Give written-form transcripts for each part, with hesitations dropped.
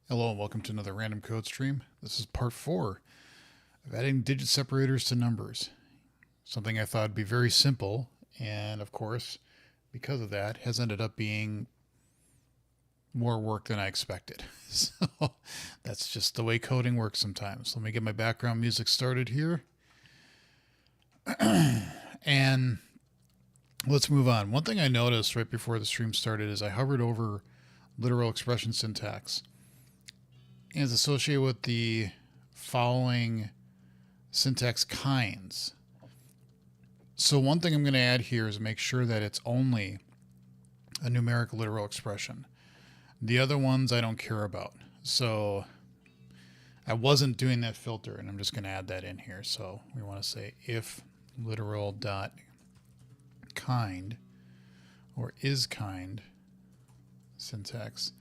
Hello and welcome to another Random Code stream. This is part 4 of adding digit separators to numbers. Something I thought would be very simple, and of course, because of that, has ended up being more work than I expected. So that's just the way coding works sometimes. Let me get my background music started here. And let's move on. One thing I noticed right before the stream started is I hovered over literal expression syntax. And it's associated with the following syntax kinds. So one thing I'm going to add here is make sure that it's only a numeric literal expression. The other ones I don't care about. So I wasn't doing that filter, and I'm just going to add that in here. So we want to say if literal dot kind or is kind syntax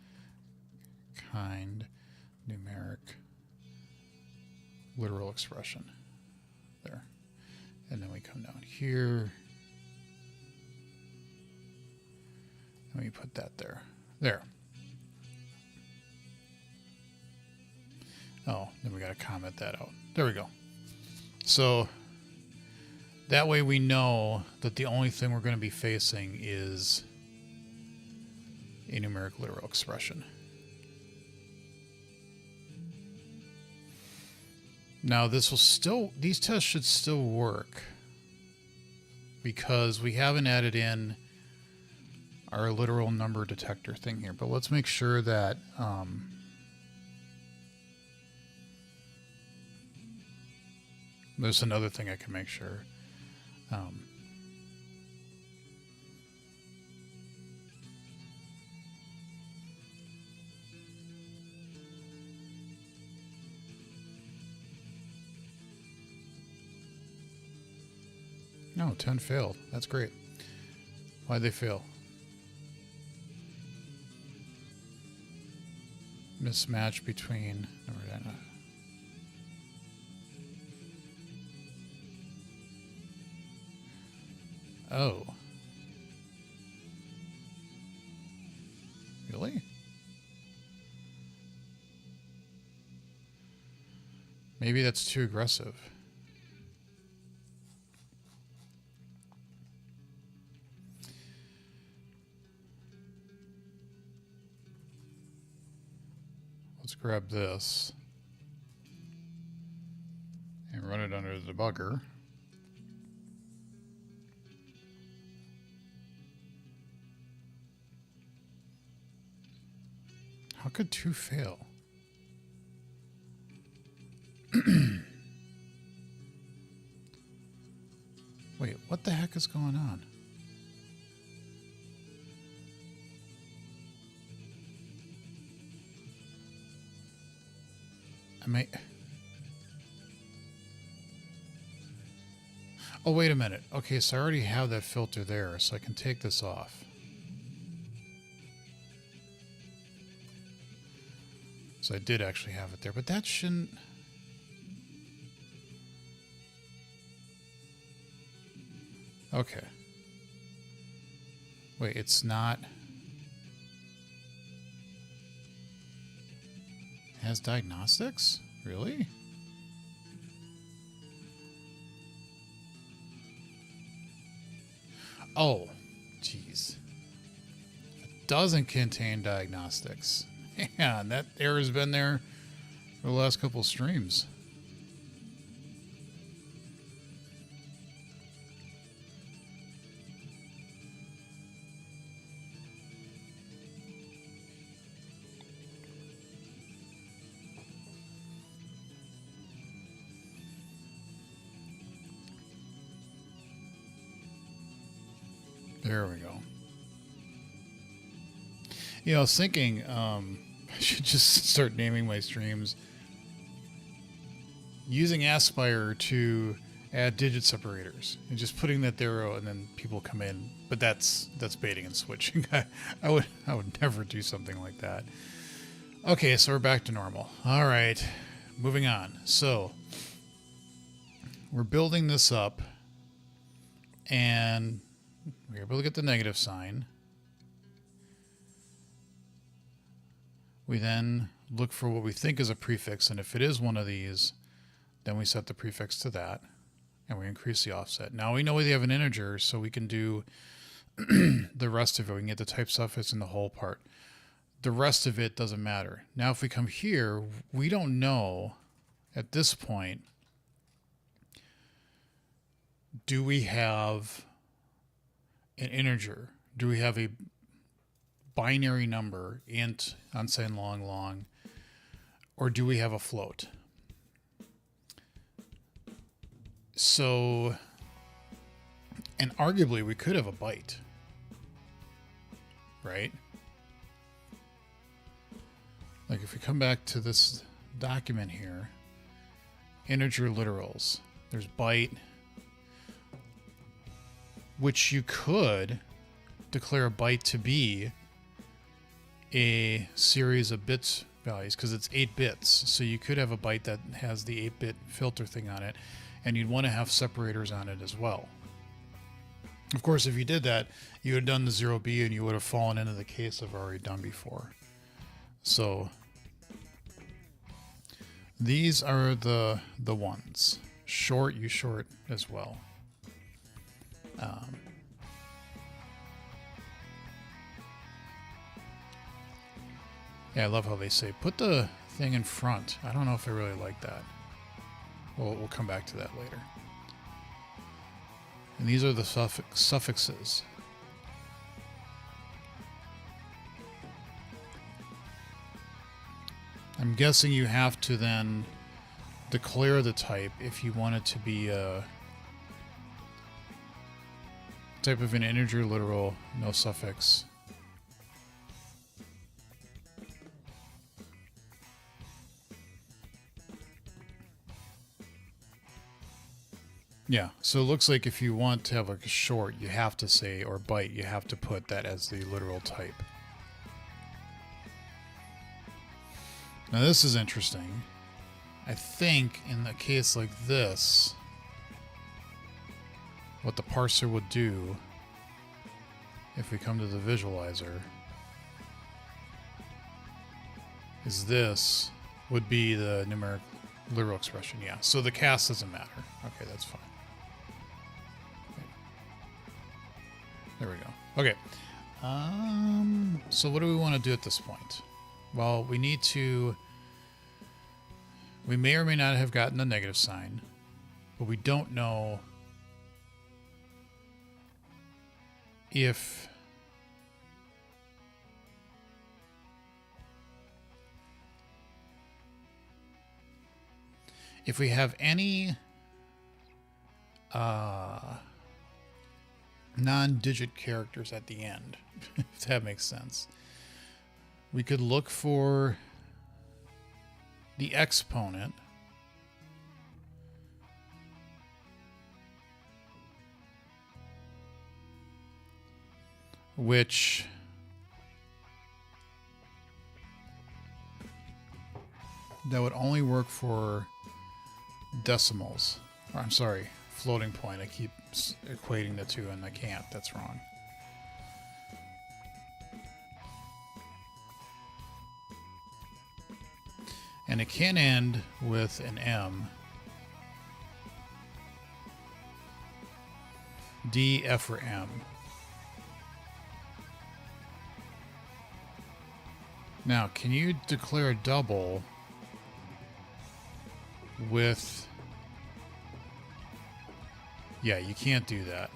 kind numeric literal expression there, and then we come down here and we put that there. Oh, then we got to comment that out. There we go. So that way we know that the only thing we're going to be facing is a numeric literal expression. Now this will still, these tests should still work because we haven't added in our literal number detector thing here. But let's make sure that there's another thing I can make sure. No, 10 failed. That's great. Why'd they fail? Mismatch between... Oh. Really? Maybe that's too aggressive. Let's grab this and run it under the debugger. How could 2 fail? Wait, what the heck is going on? Oh, wait a minute. Okay, so I already have that filter there, so I can take this off. So I did actually have it there, but that shouldn't... Okay. Wait, it's not... It has diagnostics? Really? Oh, jeez. It doesn't contain diagnostics. Man, that error's been there for the last couple streams. There we go. You know, I was thinking I should just start naming my streams using Aspire to add digit separators and just putting that there, and then people come in. But that's baiting and switching. I would never do something like that. Okay, so we're back to normal. All right, moving on. So we're building this up, and we're able to get the negative sign. We then look for what we think is a prefix, and if it is one of these, then we set the prefix to that, and we increase the offset. Now we know we have an integer, so we can do the rest of it. We can get the type suffix and the whole part. The rest of it doesn't matter. Now if we come here, we don't know at this point, do we have an integer? Do we have a binary number, int, unsigned, long, or do we have a float? So, and arguably we could have a byte, right? Like if we come back to this document here, integer literals, there's byte, which you could declare a byte to be a series of bits values because it's 8 bits. So you could have a byte that has the 8-bit filter thing on it, and you'd want to have separators on it as well. Of course, if you did that, you would have done the 0B and you would have fallen into the case I've already done before. So these are the ones. Short, you short as well. Yeah, I love how they say, put the thing in front. I don't know if I really like that. We'll come back to that later. And these are the suffixes. I'm guessing you have to then declare the type if you want it to be a type of an integer literal, no suffix. Yeah, so it looks like if you want to have like a short, you have to say, or byte, you have to put that as the literal type. Now this is interesting. I think in a case like this, what the parser would do, if we come to the visualizer, is this would be the numeric literal expression. Yeah, so the cast doesn't matter. Okay, that's fine. There we go. Okay. So what do we want to do at this point? Well, we need to... We may or may not have gotten a negative sign, but we don't know if... If we have any non-digit characters at the end, if that makes sense, we could look for the exponent, which that would only work for decimals. Or, I'm sorry, floating point. I keep equating the two and I can't. That's wrong. And it can end with an M. D, F, or M. Now, can you declare a double with... Yeah, you can't do that.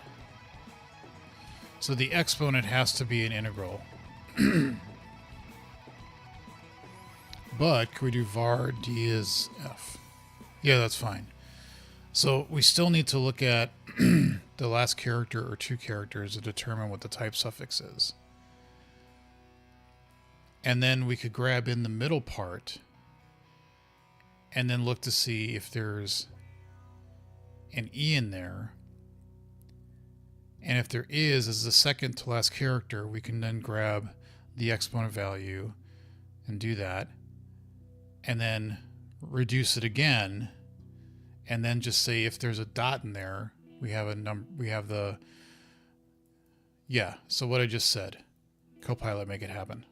So the exponent has to be an integral. But can we do var d is f? Yeah, that's fine. So we still need to look at the last character or two characters to determine what the type suffix is. And then we could grab in the middle part and then look to see if there's an E in there. And if there is, as the second to last character, we can then grab the exponent value and do that. And then reduce it again. And then just say if there's a dot in there, we have a number, we have the, yeah. So what I just said, Copilot, make it happen.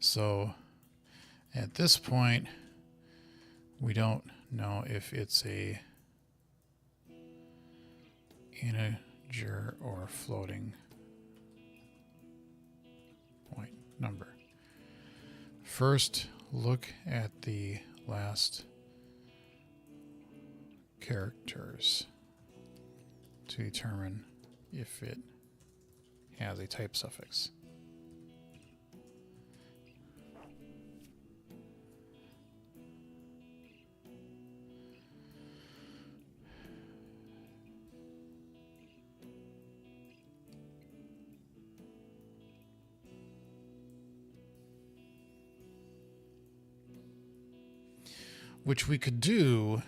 So at this point, we don't know if it's a integer or floating point number. First, look at the last characters to determine if it has a type suffix. Which we could do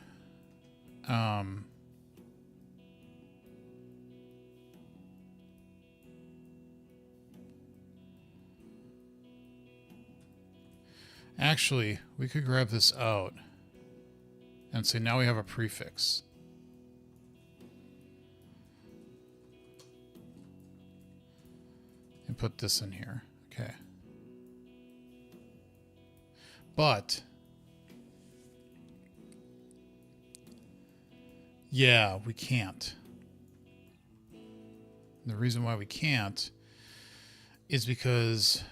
actually, we could grab this out and say now we have a prefix. And put this in here. Okay. But yeah, we can't. The reason why we can't is because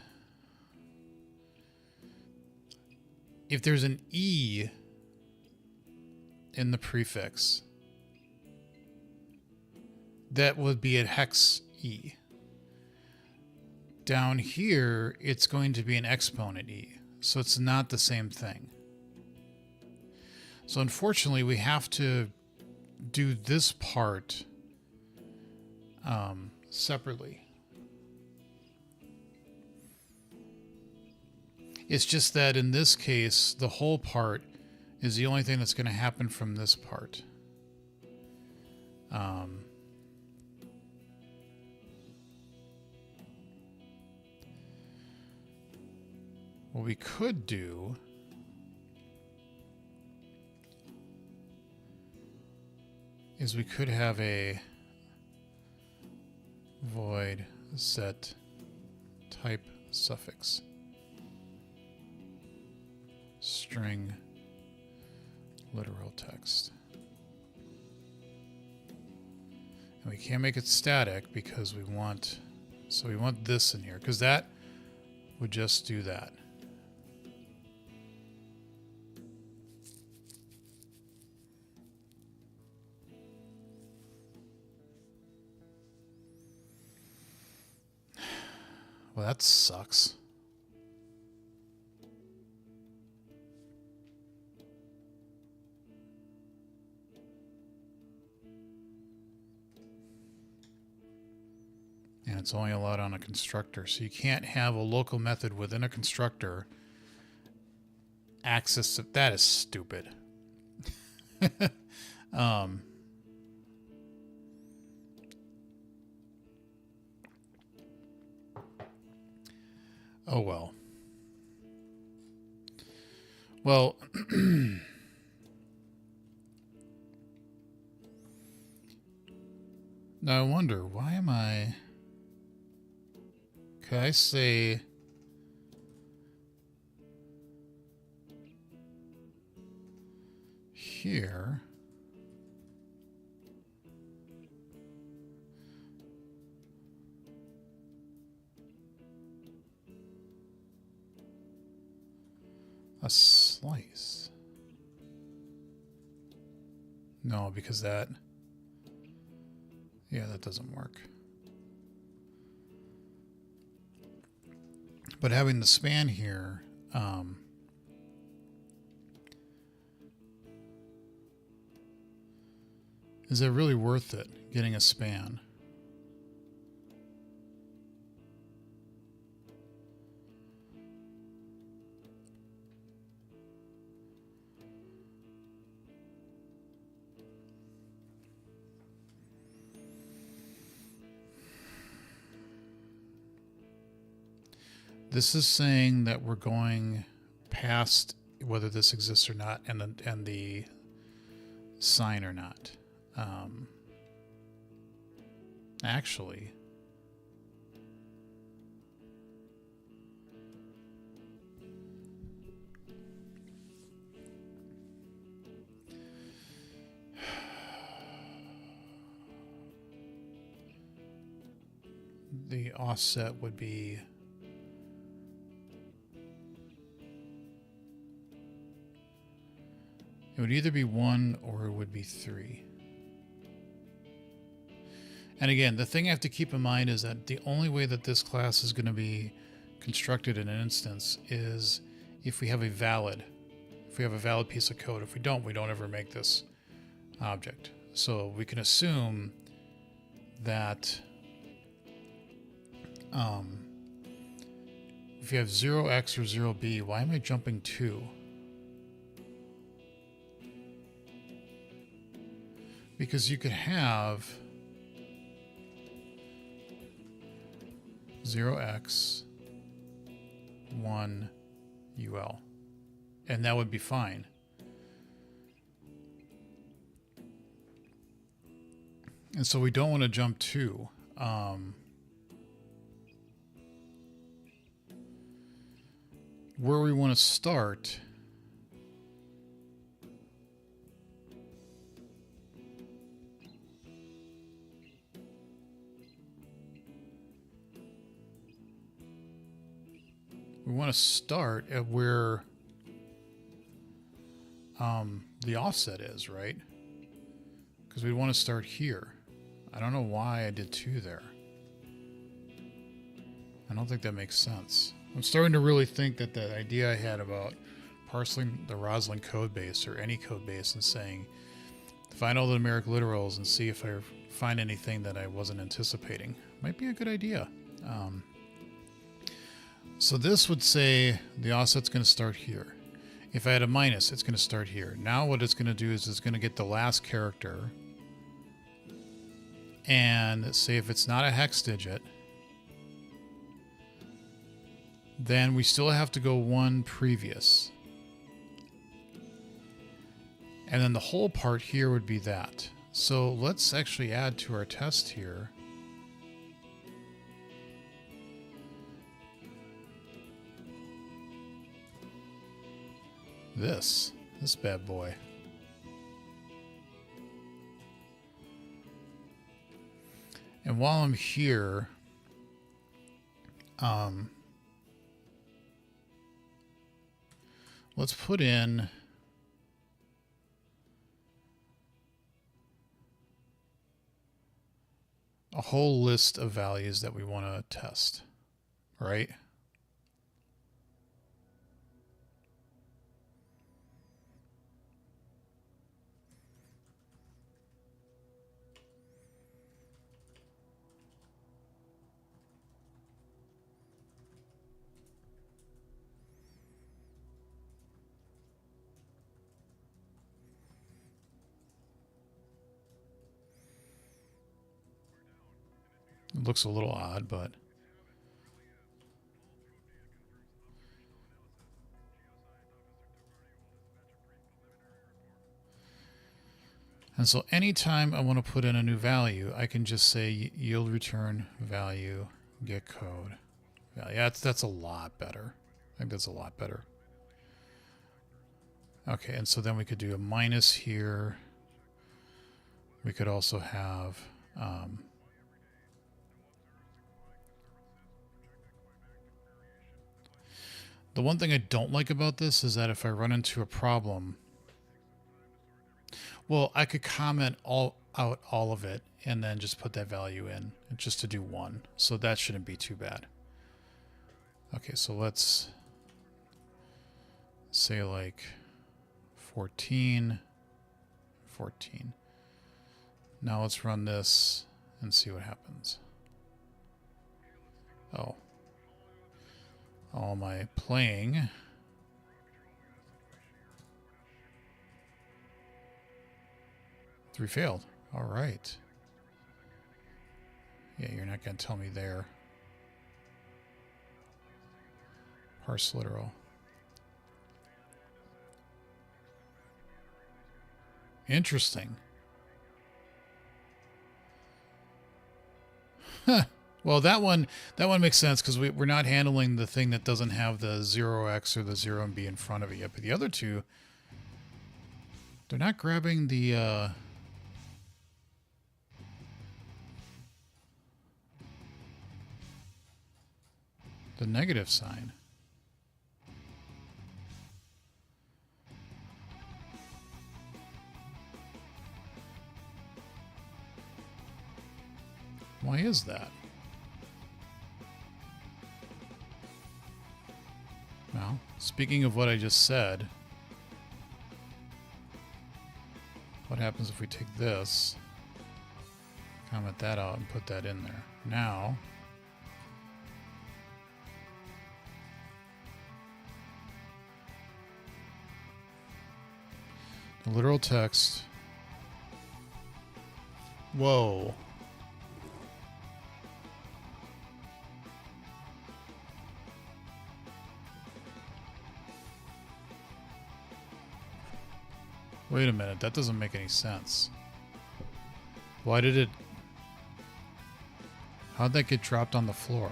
if there's an E in the prefix, that would be a hex E. Down here, it's going to be an exponent E. So it's not the same thing. So unfortunately, we have to do this part separately. It's just that in this case, the whole part is the only thing that's going to happen from this part. What we could do is we could have a void set type suffix string literal text. And we can't make it static because we want this in here because that would just do that. Well, that sucks. And it's only allowed on a constructor. So you can't have a local method within a constructor access to... That is stupid. Oh, well. Well, now I wonder, why am I... Could I say... here... a slice. No, because that... Yeah, that doesn't work. But having the span here... is it really worth it, getting a span? This is saying that we're going past whether this exists or not, and the sign or not. Actually, the offset would be it would either be 1 or it would be 3. And again, the thing I have to keep in mind is that the only way that this class is going to be constructed in an instance is if we have a valid piece of code. If we don't ever make this object. So we can assume that if you have 0x or 0b, why am I jumping 2? Because you could have 0x 1 ul, and that would be fine. And so we don't want to jump 2. Where we want to start at where the offset is, right? Because we want to start here. I don't know why I did 2 there. I don't think that makes sense. I'm starting to really think that that idea I had about parsing the Roslyn code base or any code base and saying, find all the numeric literals and see if I find anything that I wasn't anticipating might be a good idea. So this would say the offset's going to start here. If I had a minus, it's going to start here. Now what it's going to do is it's going to get the last character and say if it's not a hex digit, then we still have to go 1 previous. And then the whole part here would be that. So let's actually add to our test here. This bad boy. And while I'm here, let's put in a whole list of values that we want to test, right? It looks a little odd, but and so anytime I want to put in a new value, I can just say yield return value get code. Yeah, that's a lot better. I think that's a lot better. Okay, and so then we could do a minus here. We could also have the one thing I don't like about this is that if I run into a problem, well, I could comment out all of it and then just put that value in just to do 1. So that shouldn't be too bad. Okay, so let's say like 14. Now let's run this and see what happens. Oh. All my playing. Three failed. All right. Yeah, you're not going to tell me there. Parse literal. Interesting. Huh. Well, that one makes sense because we're not handling the thing that doesn't have the 0x or the 0b in front of it yet. But the other two, they're not grabbing the... the negative sign. Why is that? Well, speaking of what I just said, what happens if we take this, comment that out, and put that in there? Now, the literal text. Whoa. Wait a minute, that doesn't make any sense. Why did it... How'd that get dropped on the floor?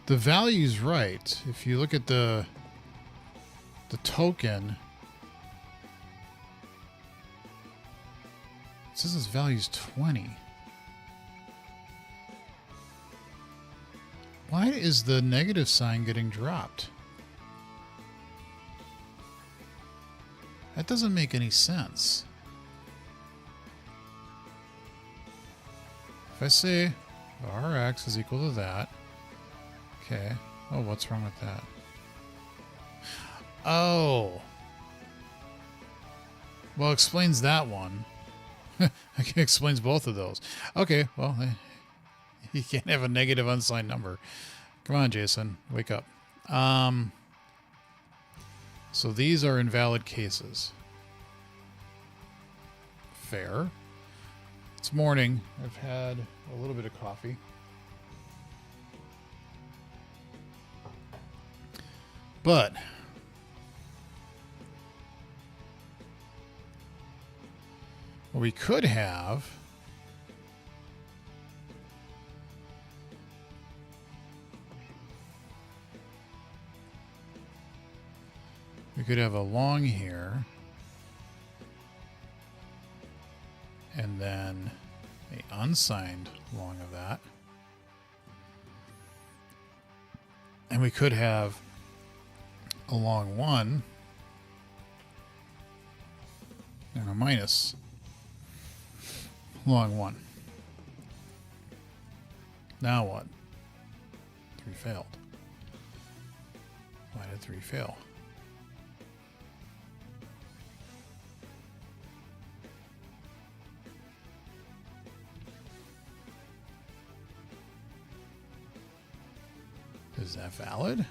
The value's right. If you look at the token, it says its value's 20. Why is the negative sign getting dropped? That doesn't make any sense. If I say Rx is equal to that, okay. Oh, what's wrong with that? Oh. Well, explains that one. It explains both of those. Okay, well, you can't have a negative unsigned number. Come on, Jason, wake up. So these are invalid cases. Fair. It's morning. I've had a little bit of coffee. But what we could have a long here and then a unsigned long of that. And we could have a long one and a minus long one. Now what? 3 failed. Why did 3 fail? Is that valid?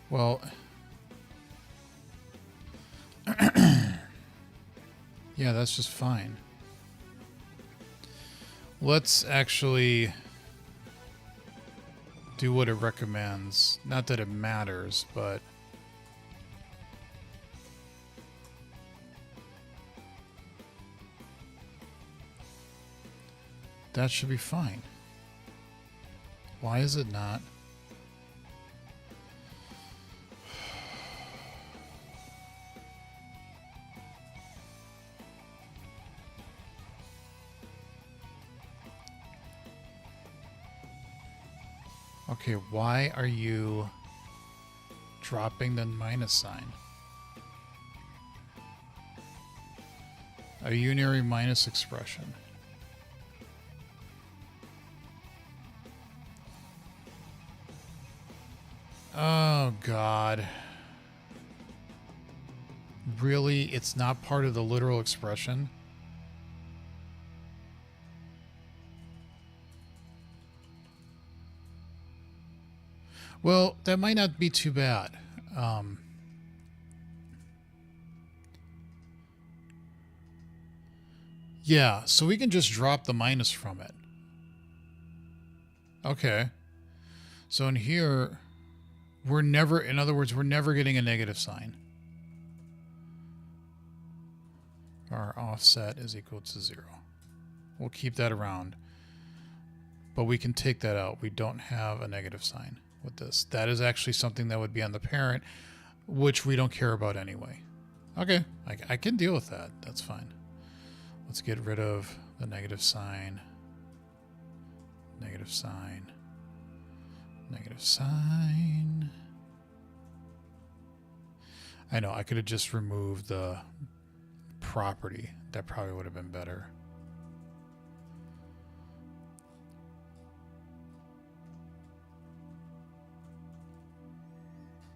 Well, yeah, that's just fine. Let's actually do what it recommends. Not that it matters, but that should be fine. Why is it not? Okay, why are you dropping the minus sign? A unary minus expression. Oh, God. Really? It's not part of the literal expression? Well, that might not be too bad. Yeah, so we can just drop the minus from it. Okay. So in here, we're never, in other words, we're never getting a negative sign. Our offset is equal to 0. We'll keep that around, but we can take that out. We don't have a negative sign with this. That is actually something that would be on the parent, which we don't care about anyway. Okay, I can deal with that. That's fine. Let's get rid of the negative sign, negative sign, negative sign. I know, I could have just removed the property. That probably would have been better.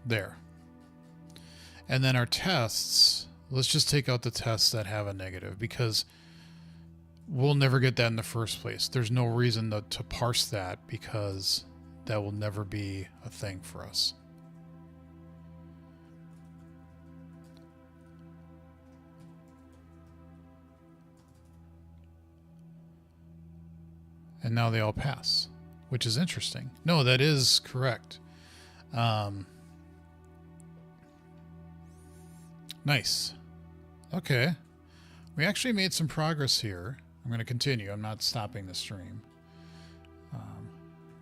There. And then our tests, let's just take out the tests that have a negative, because we'll never get that in the first place. There's no reason to parse that, because that will never be a thing for us. And now they all pass, which is interesting. No, that is correct. Nice. Okay. We actually made some progress here. I'm going to continue. I'm not stopping the stream.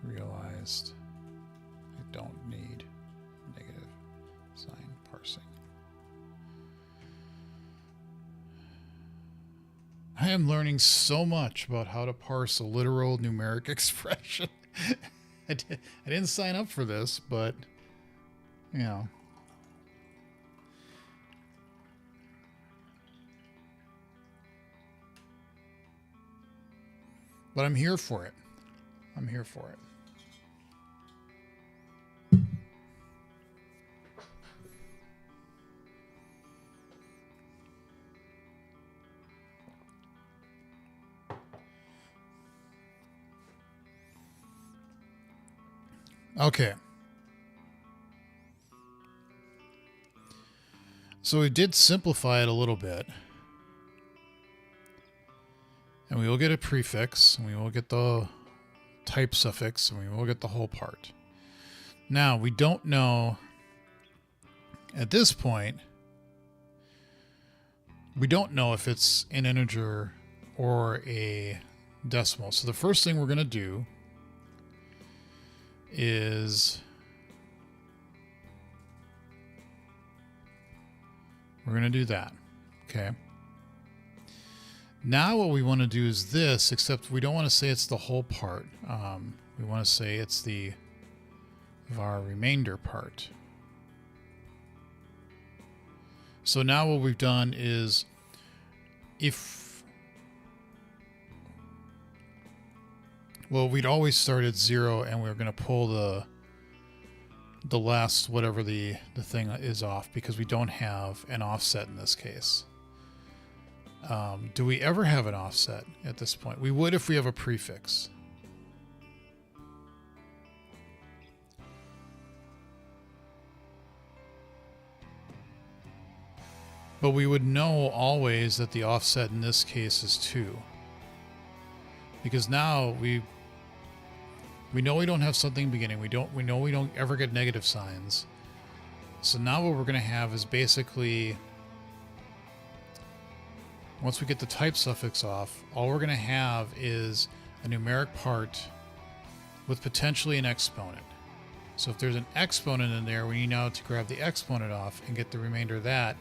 Realized I don't need negative sign parsing. I am learning so much about how to parse a literal numeric expression. I didn't sign up for this, but, you know. But I'm here for it. I'm here for it. Okay. So we did simplify it a little bit. And we will get a prefix, and we will get the type suffix, and we will get the whole part. Now, we don't know, at this point, we don't know if it's an integer or a decimal. So the first thing we're going to do is we're going to do that. Okay. Now what we want to do is this, except we don't want to say it's the whole part. We want to say it's the var remainder part. So now what we've done is we'd always start at 0, and we're going to pull the last whatever the thing is off, because we don't have an offset in this case. Do we ever have an offset at this point? We would if we have a prefix. But we would know always that the offset in this case is 2. Because now we know we don't have something beginning. We know we don't ever get negative signs. So now what we're going to have is basically, once we get the type suffix off, all we're going to have is a numeric part with potentially an exponent. So if there's an exponent in there, we need now to grab the exponent off and get the remainder of that,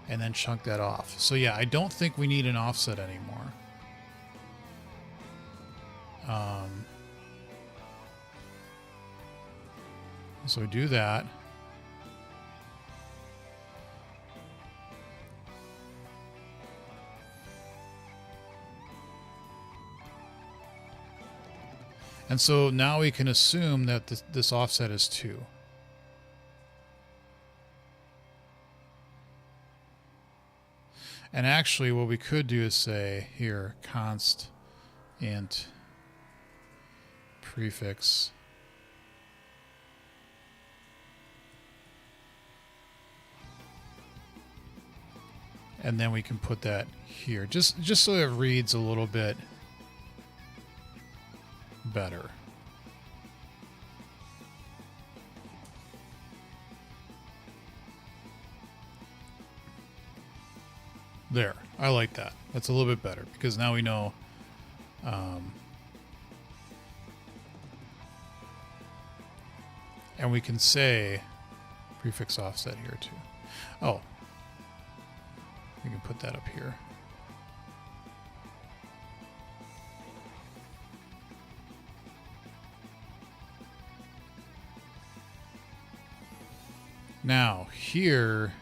and then chunk that off. So yeah, I don't think we need an offset anymore. So we do that. And so now we can assume that this offset is 2. And actually what we could do is say here, const int prefix and then we can put that here, just so it reads a little bit better. There. I like that. That's a little bit better because now we know. And we can say prefix offset here too. Oh. We can put that up here. Now, here,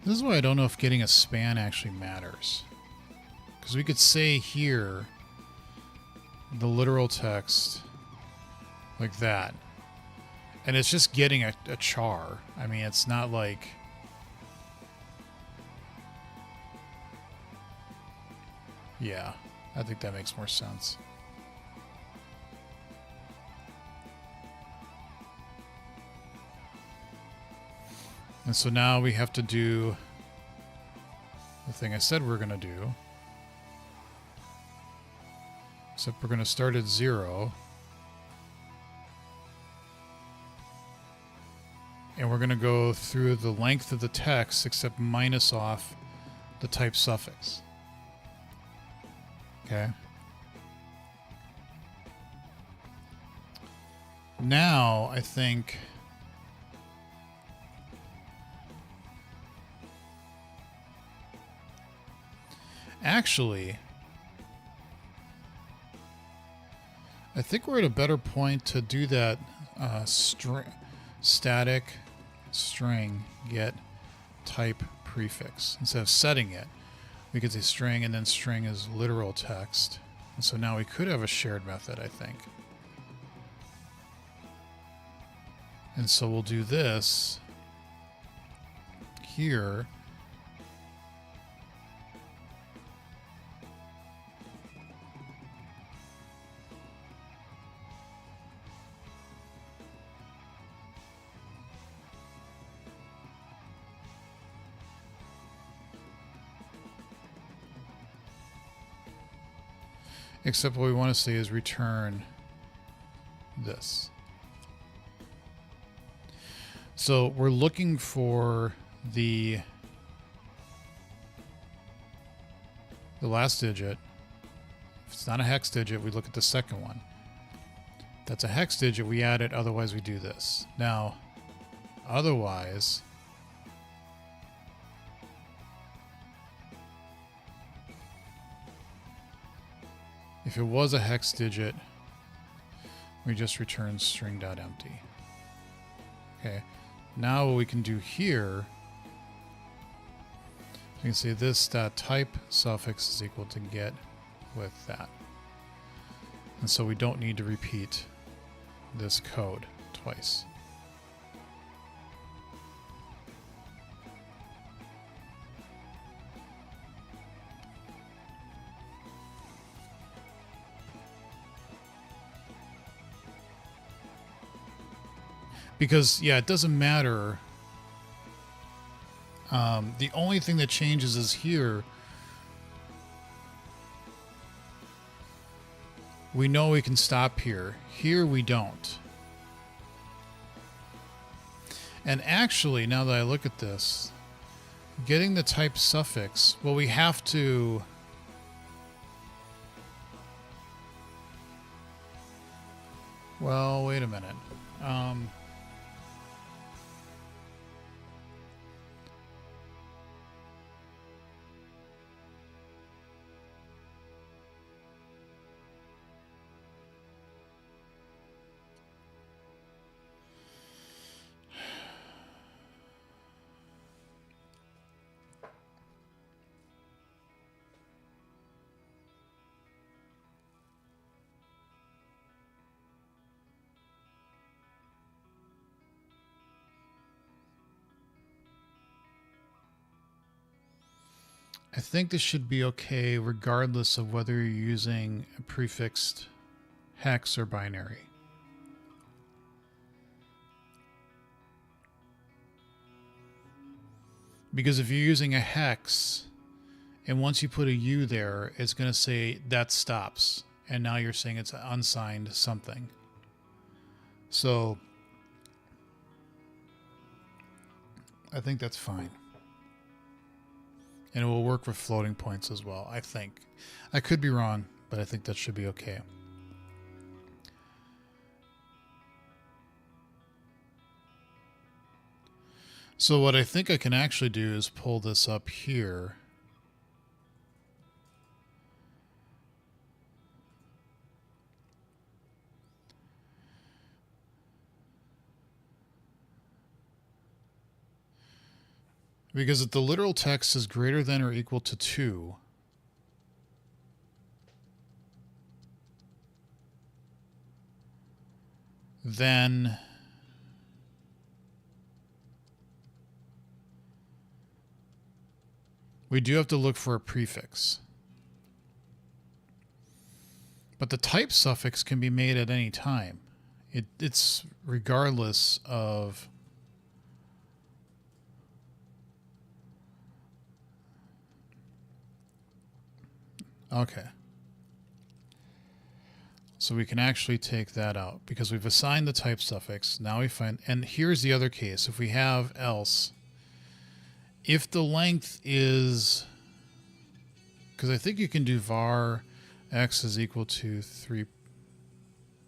this is why I don't know if getting a span actually matters. Because we could say here, the literal text, like that. And it's just getting a char. I mean, it's not like... Yeah. I think that makes more sense. And so now we have to do the thing I said we're going to do. Except we're going to start at 0. And we're going to go through the length of the text except minus off the type suffix. Okay. Now, I think... Actually, I think we're at a better point to do that static string get type prefix. Instead of setting it, we could say string, and then string is literal text. And so now we could have a shared method, I think. And so we'll do this here. Except what we want to say is return this. So we're looking for the last digit. If it's not a hex digit, we look at the second one. If that's a hex digit, we add it, otherwise we do this. Now, otherwise... If it was a hex digit, we just return string.empty. Okay. Now what we can do here, you can say this type suffix is equal to get with that. And so we don't need to repeat this code twice. Because, yeah, it doesn't matter. The only thing that changes is here. We know we can stop here. Here we don't. And actually, now that I look at this, getting the type suffix, well, we have to... Well, wait a minute. I think this should be okay regardless of whether you're using a prefixed hex or binary. Because if you're using a hex, and once you put a U there, it's going to say that stops. And now you're saying it's an unsigned something. So I think that's fine. And it will work with floating points as well, I think. I could be wrong, but I think that should be okay. So what I think I can actually do is pull this up here. Because if the literal text is greater than or equal to 2, then we do have to look for a prefix. But the type suffix can be made at any time. It's regardless of... Okay. So we can actually take that out because we've assigned the type suffix. Now we find, and here's the other case. If we have else, if the length is, because I think you can do var x is equal to 3.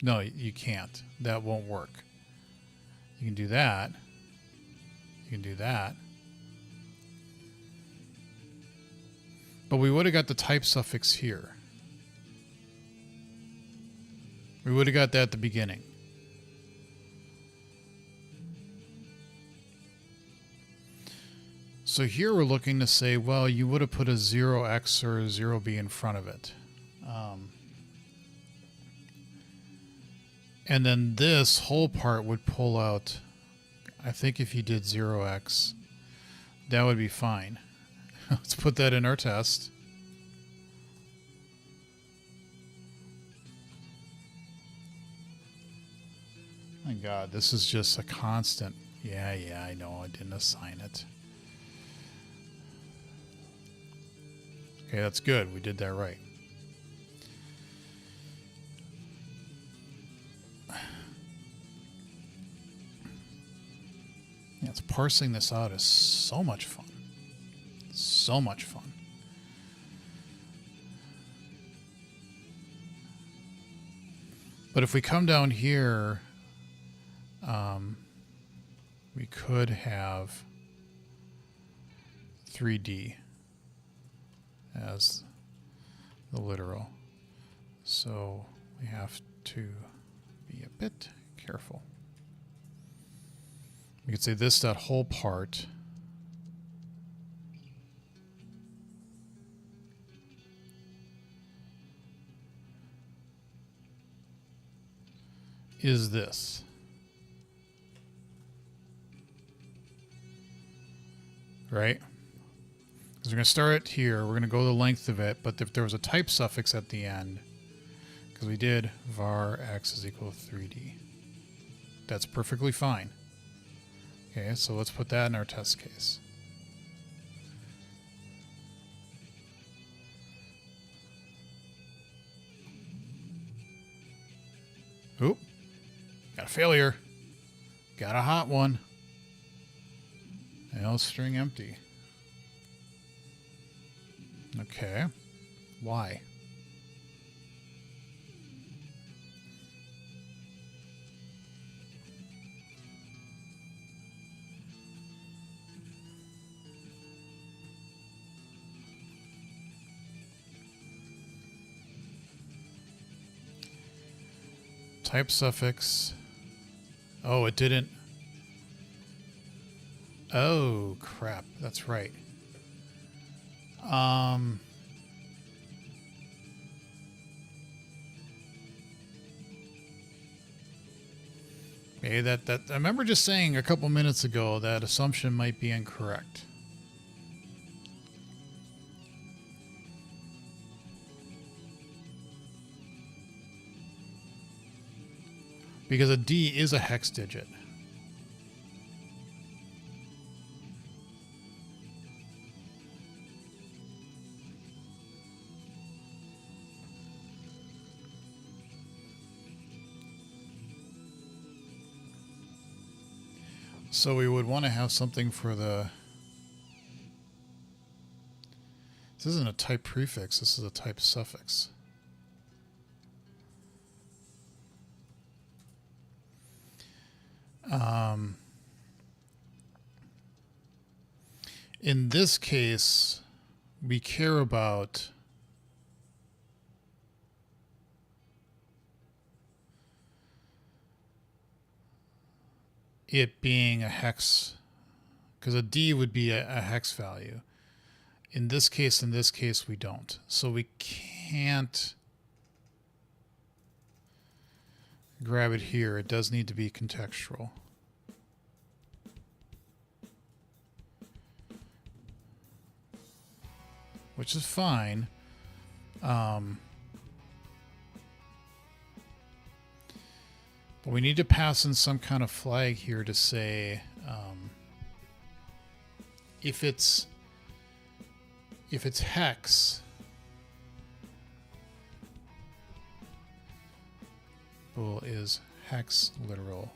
No, you can't. That won't work. You can do that. You can do that. But we would have got the type suffix here. We would have got that at the beginning. So here we're looking to say, well, you would have put a 0x or a 0b in front of it. And then this whole part would pull out, I think if you did 0x, that would be fine. Let's put that in our test. My God, this is just a constant. Yeah, I know. I didn't assign it. Okay, that's good. We did that right. Yeah, it's parsing this out is so much fun. So much fun. But if we come down here, we could have 3D as the literal. So we have to be a bit careful. We could say this, that whole part is this. Right? Because we're going to start it here. We're going to go the length of it. But if there was a type suffix at the end, because we did var x is equal to 3D. That's perfectly fine. Okay, so let's put that in our test case. Oop. Got a failure. Got a hot one. L string empty. Okay. Why? Type suffix. Oh, it didn't. Oh, crap. That's right. Okay, that I remember just saying a couple minutes ago that assumption might be incorrect. Because a D is a hex digit. So we would want to have something for the... This isn't a type prefix, this is a type suffix. In this case, we care about it being a hex, because a D would be a hex value. In this case, we don't. So we can't grab it here. It does need to be contextual. Which is fine. But we need to pass in some kind of flag here to say if it's hex, bool is hex literal.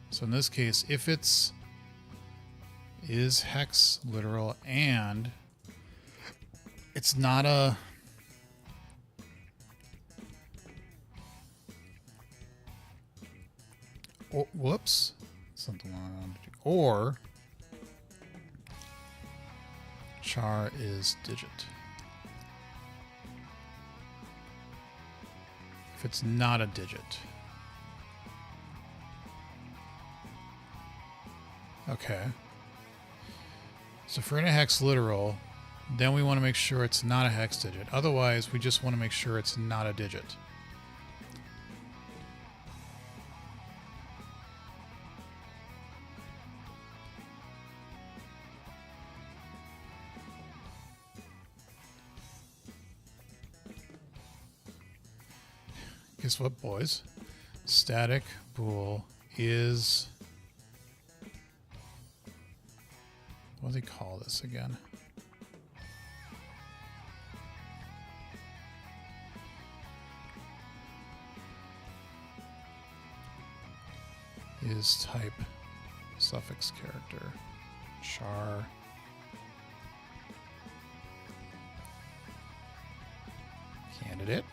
So in this case, if it's is hex literal and it's not a whoops, something wrong. Or char is digit. If it's not a digit. Okay. So if we're in a hex literal, then we want to make sure it's not a hex digit. Otherwise, we just want to make sure it's not a digit. Guess what, boys? Static bool is... What do they call this again? Is type suffix character. Char. Candidate.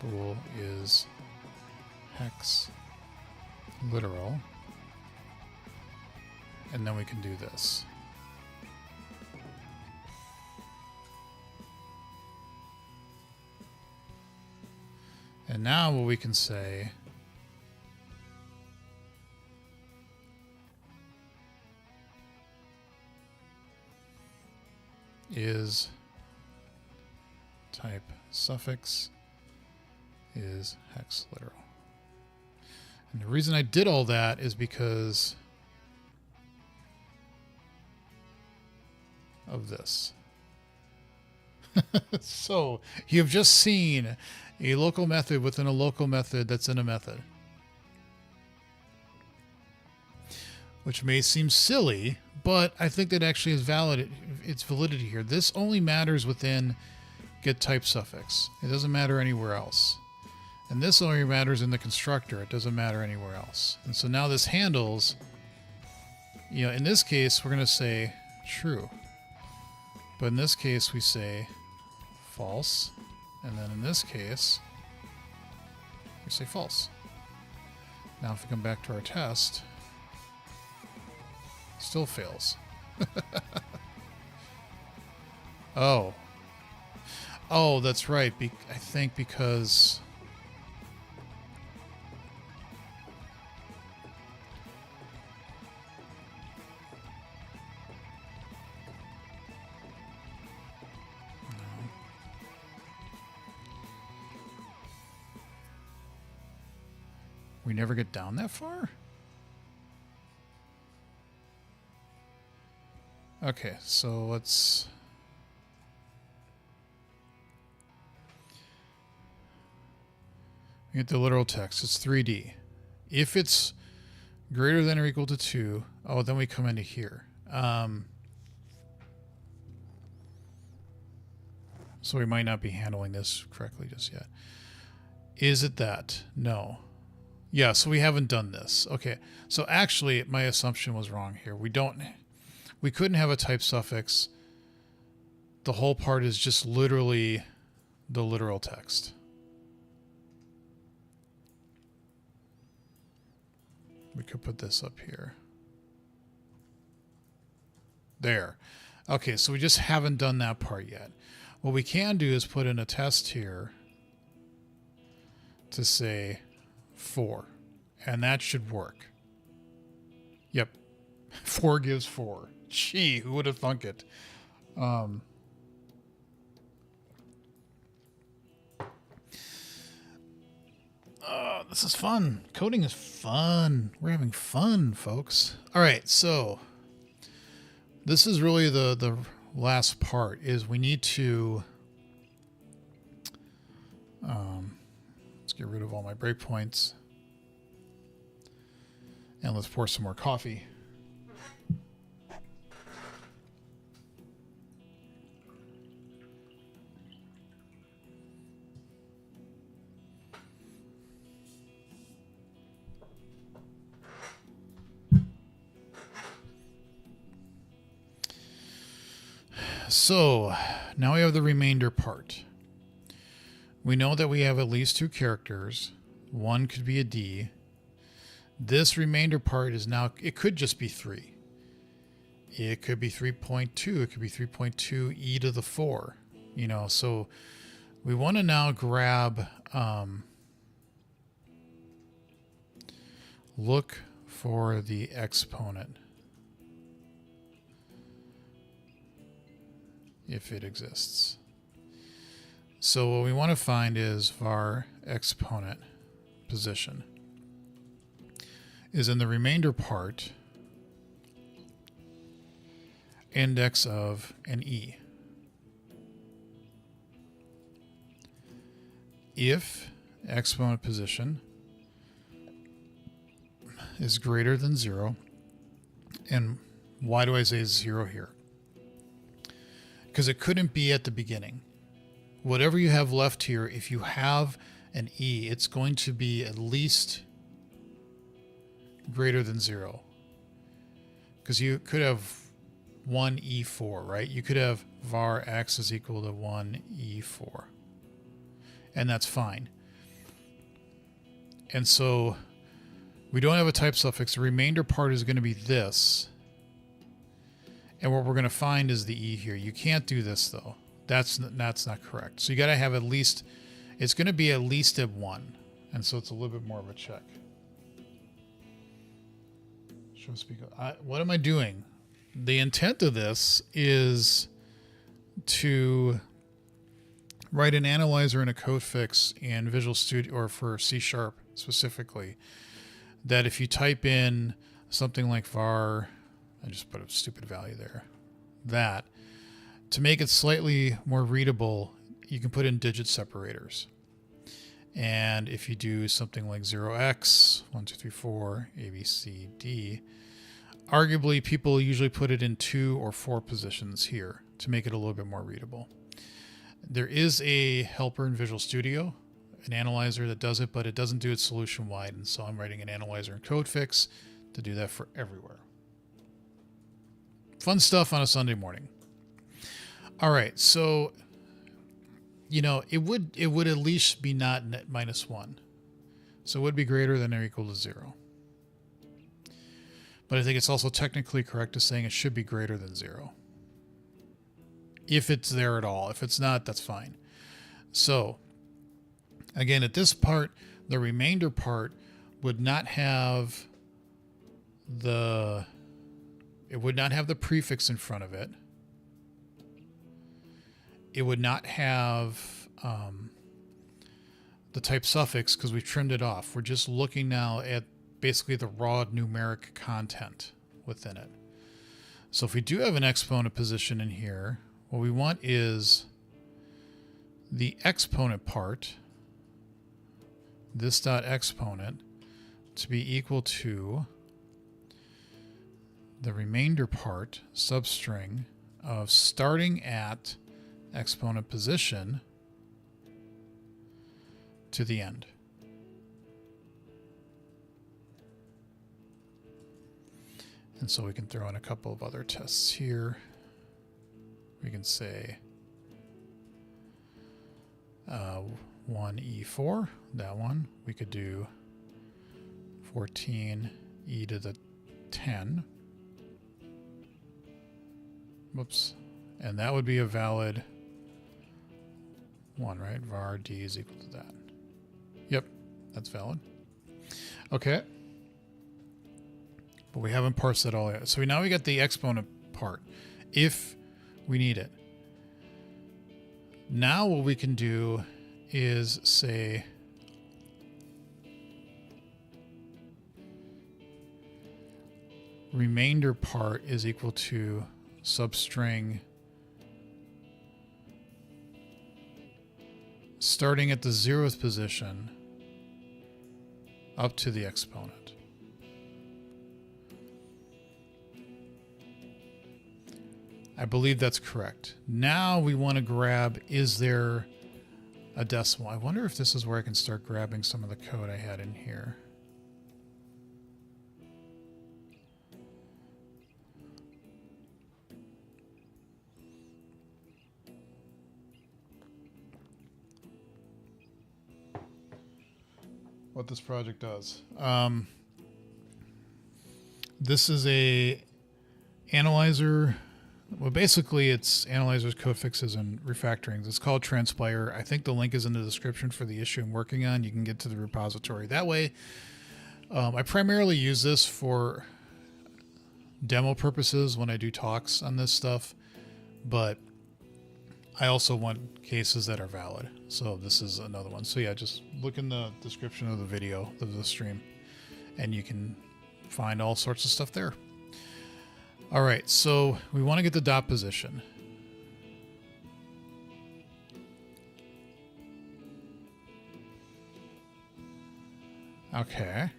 Bool is hex literal. And then we can do this. And now what we can say is type suffix is hex literal. And the reason I did all that is because of this. So you've just seen a local method within a local method that's in a method. Which may seem silly, but I think that actually is valid. It's validity here. This only matters within get type suffix. It doesn't matter anywhere else. And this only matters in the constructor. It doesn't matter anywhere else. And so now this handles, you know, in this case, we're going to say true. But in this case, we say false. And then in this case, we say false. Now if we come back to our test, still fails. Oh. Oh, that's right. I think because... We never get down that far? Okay, so let's... Get the literal text. It's 3D. If it's greater than or equal to 2, oh, then we come into here. So we might not be handling this correctly just yet. Is it that? No. Yeah, so we haven't done this. Okay, so actually my assumption was wrong here. We couldn't have a type suffix. The whole part is just literally the literal text. We could put this up here. There. Okay, so we just haven't done that part yet. What we can do is put in a test here to say 4, and that should work. Yep, 4 gives 4. Gee, who would have thunk it? This is fun. Coding is fun. We're having fun, folks. All right, so this is really the last part. Is we need to let's get rid of all my breakpoints, and let's pour some more coffee. So now we have the remainder part. We know that we have at least 2 characters. One could be a D. This remainder part is now, it could just be 3. It could be 3.2. It could be 3.2 e to the 4. You know, so we want to now grab, look for the exponent, if it exists. So what we want to find is var exponent position is in the remainder part, index of an e. If exponent position is greater than 0, and why do I say 0 here? Because it couldn't be at the beginning. Whatever you have left here, if you have an e, it's going to be at least greater than 0. Because you could have 1 e4, right? You could have var x is equal to 1 e4. And that's fine. And so we don't have a type suffix. The remainder part is going to be this. And what we're going to find is the e here. You can't do this, though. That's not correct. So you got to have at least, it's going to be at least at 1. And so it's a little bit more of a check. Show speaker. What am I doing? The intent of this is to write an analyzer and a code fix in Visual Studio, or for C# specifically, that if you type in something like var, I just put a stupid value there, that to make it slightly more readable, you can put in digit separators. And if you do something like 0x, 1, 2, 3, 4, A, B, C, D, arguably people usually put it in 2 or 4 positions here to make it a little bit more readable. There is a helper in Visual Studio, an analyzer that does it, but it doesn't do it solution wide. And so I'm writing an analyzer and code fix to do that for everywhere. Fun stuff on a Sunday morning. All right, so you know, it would at least be not net -1. So it would be greater than or equal to 0. But I think it's also technically correct to saying it should be greater than 0. If it's there at all. If it's not, that's fine. So again, at this part, the remainder part would not have the prefix in front of it. It would not have the type suffix because we've trimmed it off. We're just looking now at basically the raw numeric content within it. So if we do have an exponent position in here, what we want is the exponent part, this dot exponent, to be equal to the remainder part, substring, of starting at exponent position to the end. And so we can throw in a couple of other tests here. We can say 1e4, that one. We could do 14e to the 10. Whoops. And that would be a valid one, right? Var d is equal to that. Yep, that's valid. Okay. But we haven't parsed it all yet. So now we got the exponent part, if we need it. Now what we can do is say remainder part is equal to substring starting at the 0th position up to the exponent. I believe that's correct. Now we want to grab, is there a decimal? I wonder if this is where I can start grabbing some of the code I had in here. What this project does. This is a analyzer. Well, basically, it's analyzers, code fixes, and refactorings. It's called Transpire. I think the link is in the description for the issue I'm working on. You can get to the repository. That way, I primarily use this for demo purposes when I do talks on this stuff, but I also want cases that are valid. So this is another one. So yeah, just look in the description of the video of the stream, and you can find all sorts of stuff there. All right, so we want to get the dot position. Okay.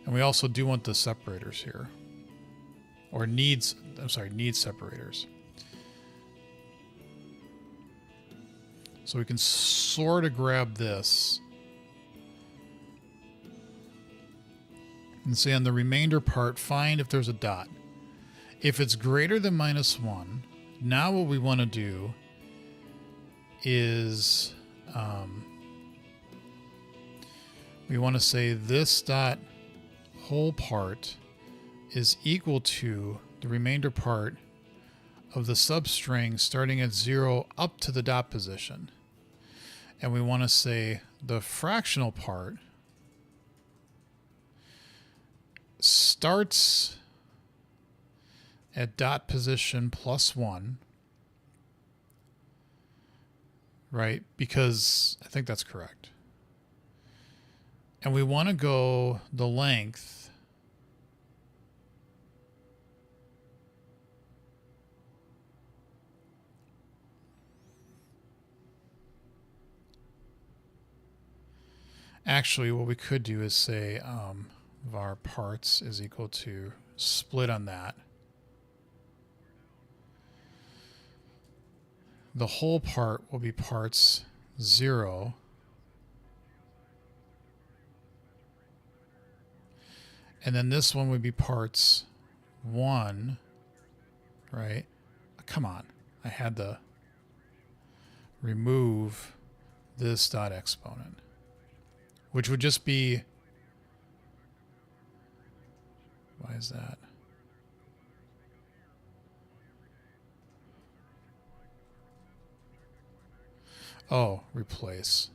And we also do want the separators here. Or needs separators. So we can sort of grab this. And say on the remainder part, find if there's a dot. If it's greater than -1, now what we want to do is we want to say this dot whole part is equal to the remainder part of the substring starting at 0 up to the dot position. And we want to say the fractional part starts at dot position +1, right? Because I think that's correct. And we want to go the length actually what we could do is say var parts is equal to split on that. The whole part will be parts 0 and then this one would be parts 1, right? Come on, I had to remove this dot exponent, which would just be, why is that? Oh, replace.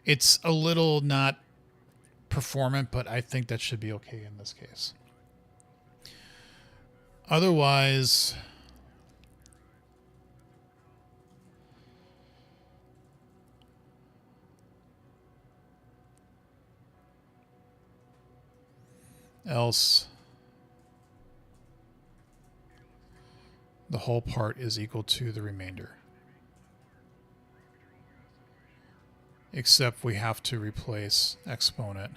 It's a little not performant, but I think that should be okay in this case. Otherwise, else the whole part is equal to the remainder. Except we have to replace exponent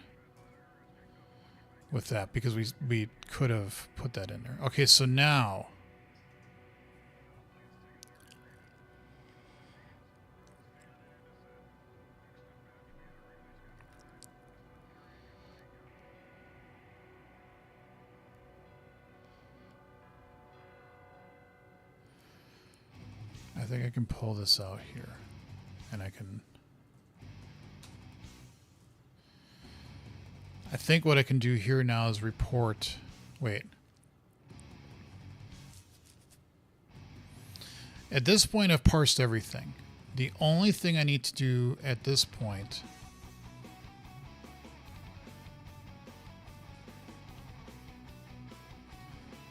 with that because we could have put that in there. Okay, so now I think I can pull this out here and I think what I can do here now is report. Wait. At this point, I've parsed everything. The only thing I need to do at this point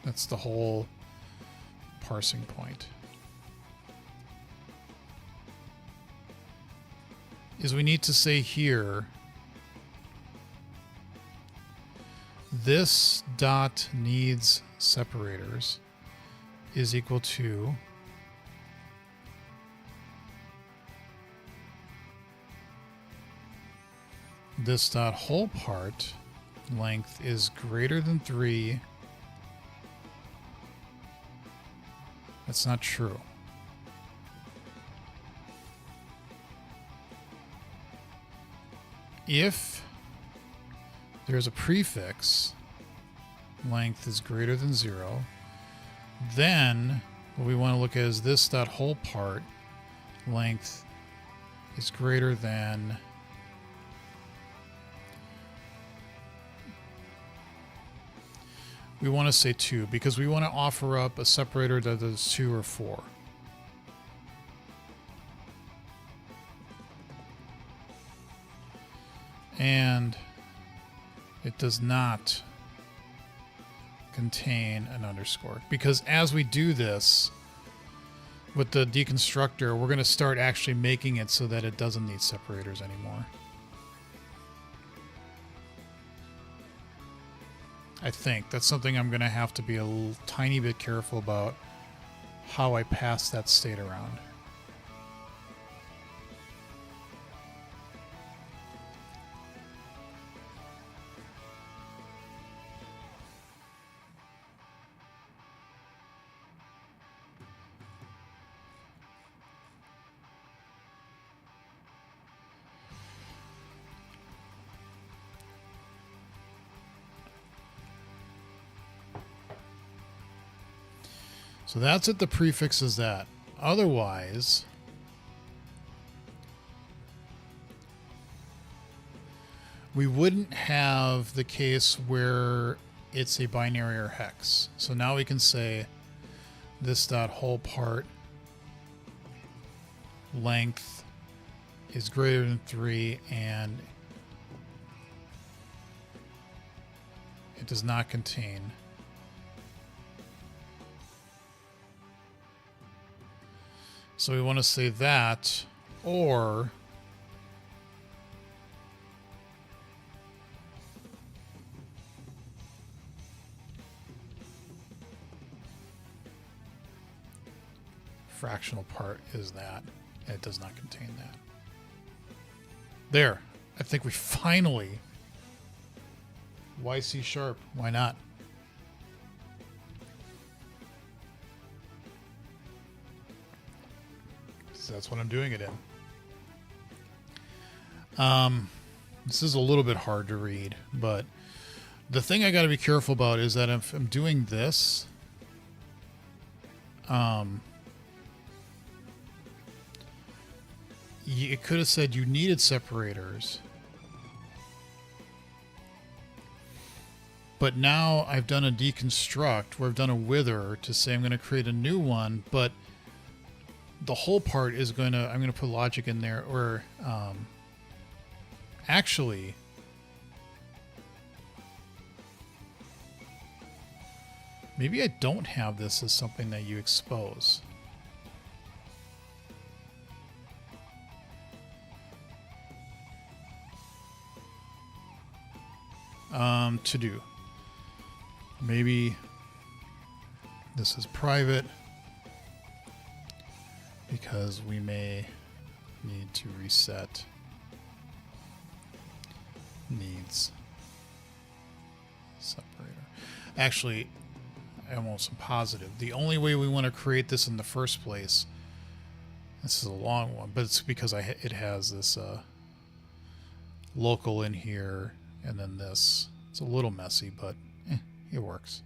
that's the whole parsing point, is we need to say here this dot needs separators is equal to this dot whole part length is greater than 3. That's not true. If there's a prefix length is greater than 0, then what we want to look at is this dot whole part length is greater than we want to say 2 because we want to offer up a separator that is 2 or 4. And it does not contain an underscore because as we do this with the deconstructor, we're going to start actually making it so that it doesn't need separators anymore. I think that's something I'm going to have to be a tiny bit careful about how I pass that state around. So that's what the prefix is that. Otherwise, we wouldn't have the case where it's a binary or hex. So now we can say this dot whole part length is greater than 3 and it does not contain . So we want to say that, or fractional part is that, and it does not contain that. There. I think we finally... Why C sharp? Why not? That's what I'm doing it in. This is a little bit hard to read, but the thing I got to be careful about is that if I'm doing this, it could have said you needed separators, but now I've done a deconstruct where I've done a wither to say I'm going to create a new one, but the whole part is I'm going to put logic in there, or actually maybe I don't have this as something that you expose. To do. Maybe this is private because we may need to reset needs. Actually, I almost am positive. The only way we want to create this in the first place, this is a long one, but it's because it has this local in here, and then this. It's a little messy, but it works.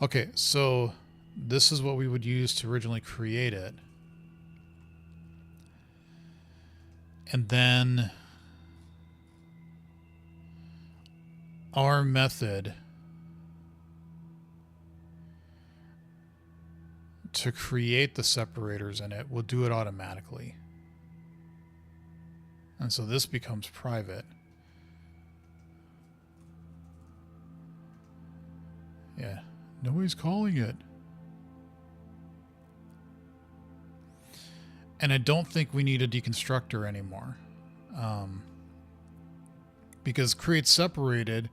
Okay, so this is what we would use to originally create it. And then our method to create the separators in it will do it automatically. And so this becomes private. Yeah, nobody's calling it. And I don't think we need a deconstructor anymore. Because create separated,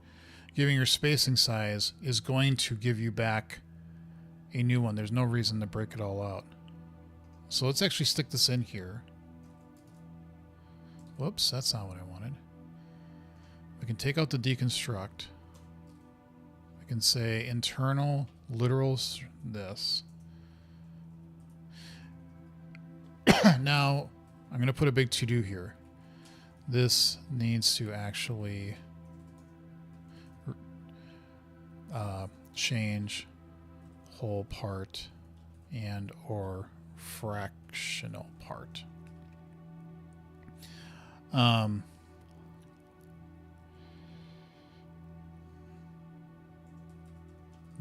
giving your spacing size, is going to give you back a new one. There's no reason to break it all out. So let's actually stick this in here. Whoops, that's not what I wanted. We can take out the deconstruct. I can say internal literals this. Now, I'm going to put a big to-do here. This needs to actually change whole part and or fractional part.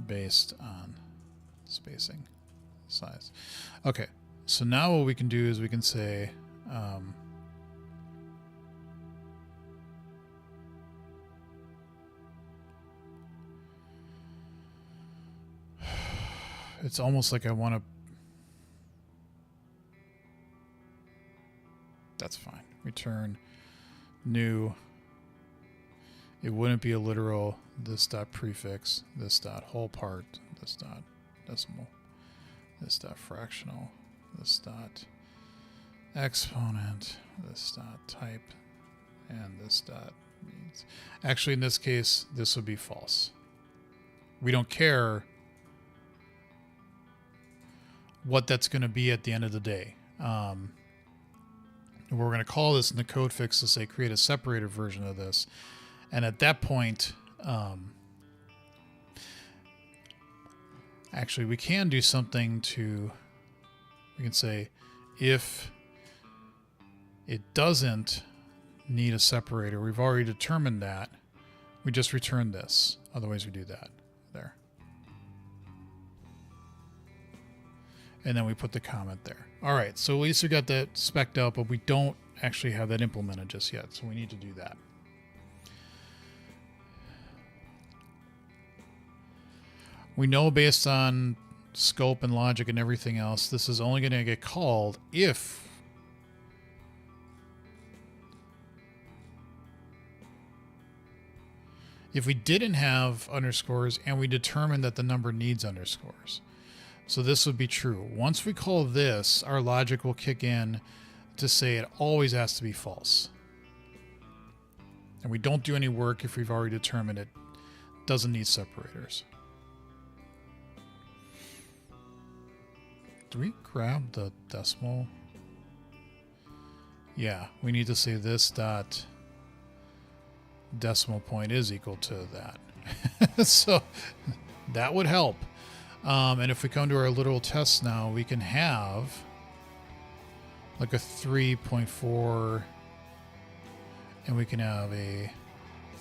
Based on spacing size. Okay, so now what we can do is we can say it's almost like I want to. That's fine. Return new. It wouldn't be a literal this dot prefix, this dot whole part, this dot decimal, this dot fractional, this dot exponent, this dot type, and this dot means. Actually, in this case, this would be false. We don't care what that's going to be at the end of the day. We're going to call this in the code fix to say create a separated version of this. And at that point, actually, we can do something to, we can say if it doesn't need a separator, we've already determined that, we just return this. Otherwise, we do that there. And then we put the comment there. All right, so at least we got that spec'd out, but we don't actually have that implemented just yet, so we need to do that. We know based on scope and logic and everything else, this is only going to get called if we didn't have underscores and we determined that the number needs underscores. So this would be true. Once we call this, our logic will kick in to say it always has to be false. And we don't do any work if we've already determined it doesn't need separators. Do we grab the decimal? Yeah, we need to say this dot decimal point is equal to that. So that would help. And if we come to our literal tests now, we can have like a 3.4, and we can have a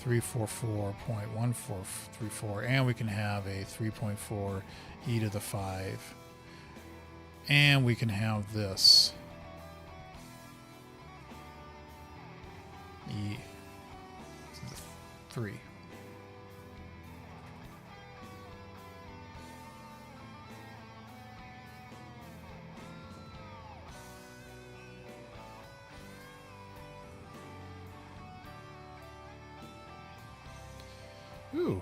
344.1434, and we can have a 3.4 e to the 5, and we can have this e to the 3. Ooh.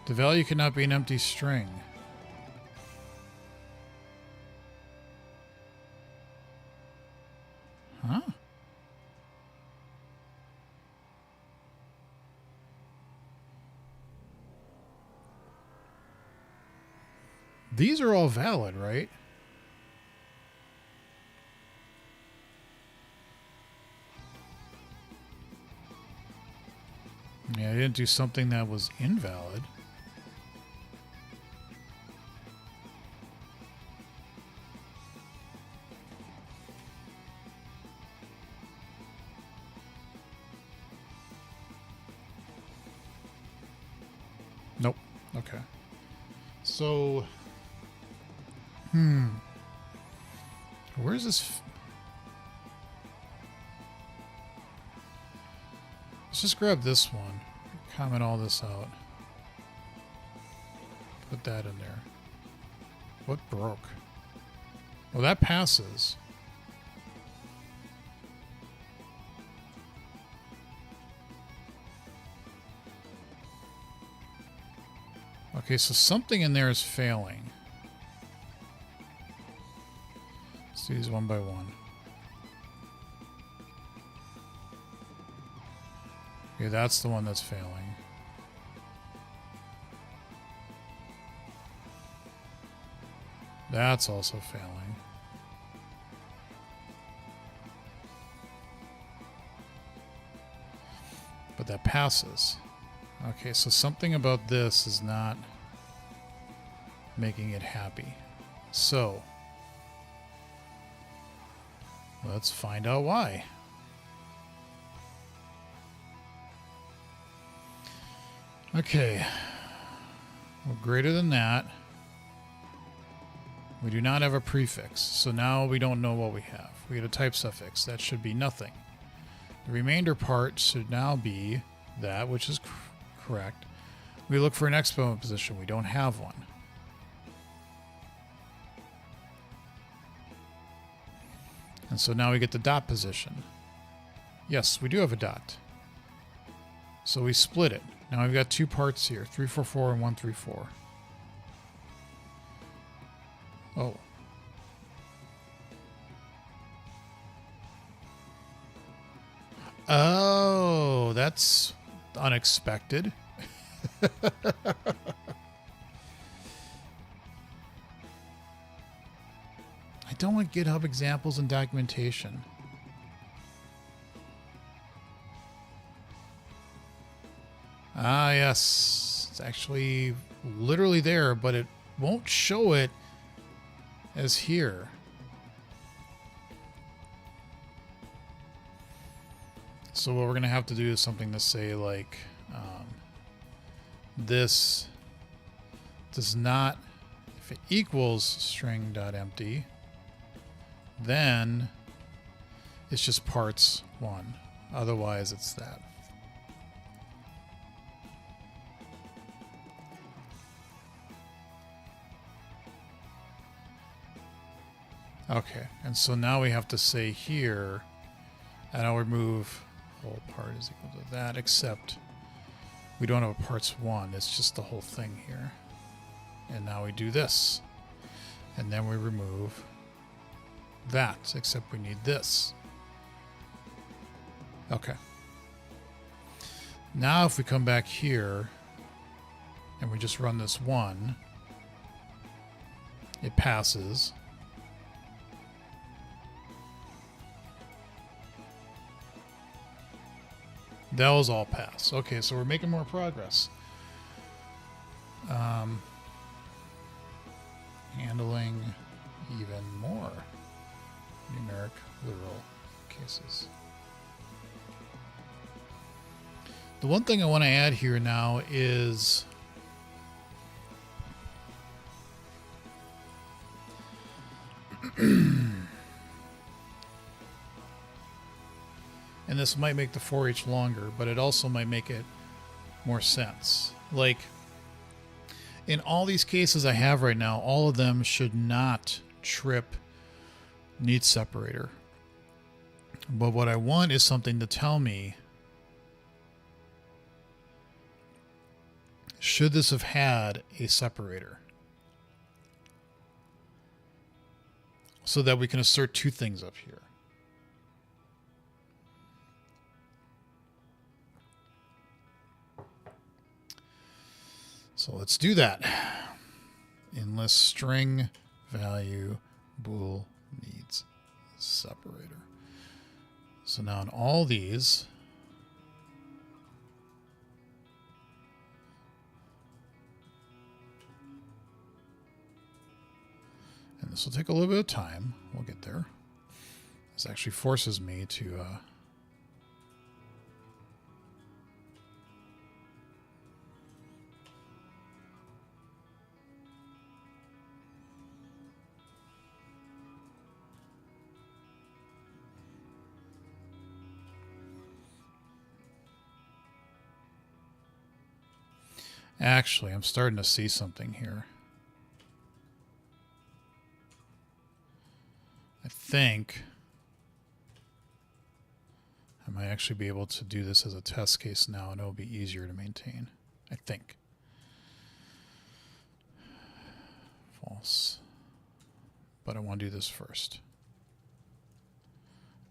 The value cannot be an empty string. Huh? These are all valid, right? Yeah, I didn't do something that was invalid. Nope. Okay. So, where's this? Let's just grab this one. Comment all this out. Put that in there. What broke? Well, that passes. Okay, so something in there is failing. Let's do these one by one. Okay, that's the one that's failing. That's also failing. But that passes. Okay, so something about this is not making it happy. So, let's find out why. Okay, well, greater than that. We do not have a prefix, so now we don't know what we have. We get a type suffix. That should be nothing. The remainder part should now be that, which is correct. We look for an exponent position. We don't have one. And so now we get the dot position. Yes, we do have a dot. So we split it. Now we've got two parts here, 344 and 134. Oh. Oh, that's unexpected. I don't want GitHub examples and documentation. Ah, yes. It's actually literally there, but it won't show it as here. So what we're going to have to do is something to say like, this does not, if it equals string.empty, then it's just parts one. Otherwise, it's that. Okay, and so now we have to say here, and I'll remove whole part is equal to that, except we don't have a parts one, it's just the whole thing here. And now we do this. And then we remove that, except we need this. Okay. Now if we come back here and we just run this one, it passes. Those all pass. Okay, so we're making more progress. Handling even more numeric literal cases. The one thing I want to add here now is and this might make the for each longer, but it also might make it more sense. Like, in all these cases I have right now, all of them should not trip needs separator. But what I want is something to tell me, should this have had a separator? So that we can assert two things up here. So let's do that in unless string value bool needs separator. So now in all these, and this will take a little bit of time, we'll get there. This actually forces me to actually, I'm starting to see something here. I think I might actually be able to do this as a test case now, and it'll be easier to maintain. I think. False. But I want to do this first.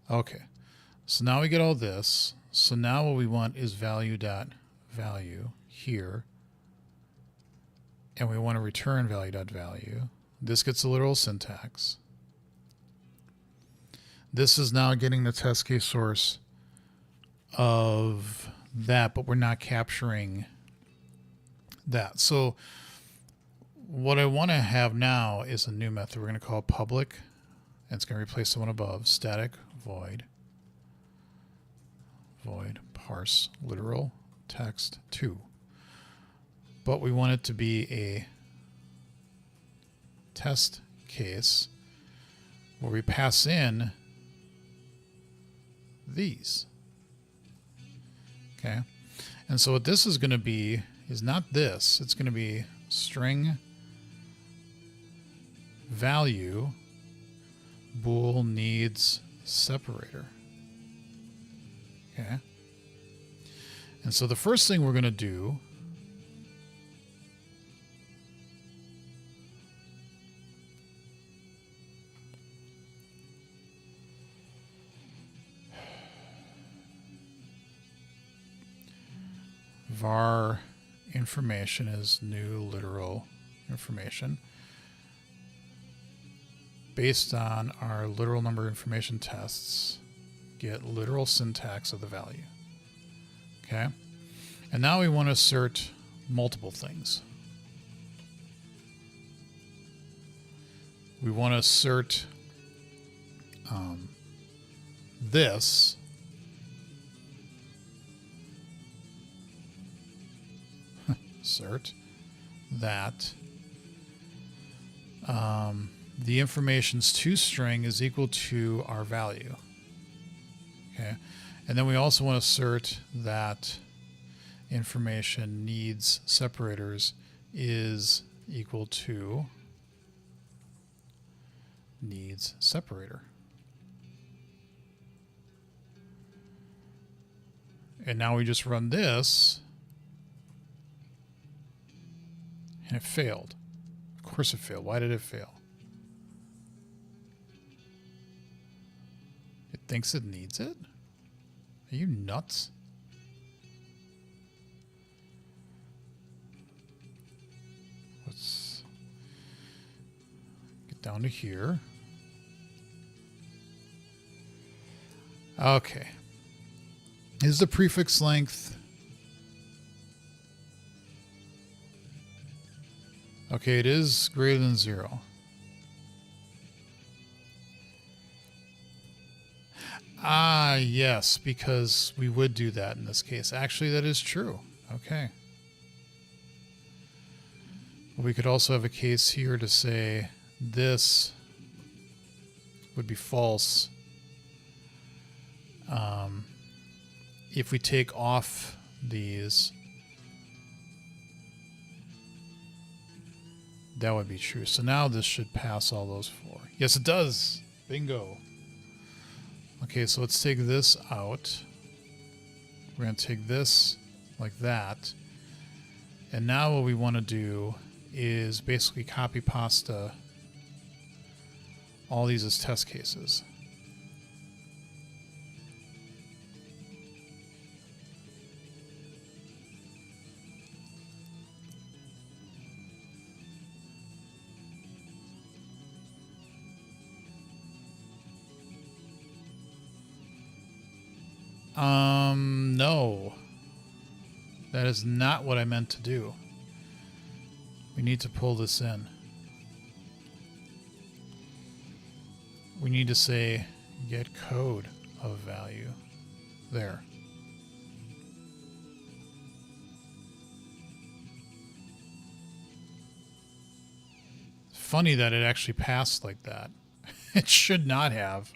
Okay. So now we get all this. So now what we want is value.value here. And we want to return value.value. This gets a literal syntax. This is now getting the test case source of that, but we're not capturing that. So what I want to have now is a new method we're going to call public, and it's going to replace the one above, static void parse literal text 2. But we want it to be a test case where we pass in these. Okay. And so what this is going to be is not this. It's going to be string value bool needs separator. Okay. And so the first thing we're going to do var information is new literal information based on our literal number information tests, get literal syntax of the value. Okay. And now we want to assert multiple things. We want to assert this. Assert that the information's toString is equal to our value. Okay. And then we also want to assert that information needs separators is equal to needs separator. And now we just run this, and it failed. Of course it failed. Why did it fail? It thinks it needs it? Are you nuts? Let's get down to here. Okay. Is the prefix length... Okay, it is greater than 0. Ah, yes, because we would do that in this case. Actually, that is true. Okay. We could also have a case here to say this would be false if we take off these. That would be true. So now this should pass all those 4. Yes, it does. Bingo. Okay, so let's take this out. We're going to take this like that. And now what we want to do is basically copy pasta all these as test cases. No. That is not what I meant to do. We need to pull this in. We need to say get code of value. There. Funny that it actually passed like that. It should not have.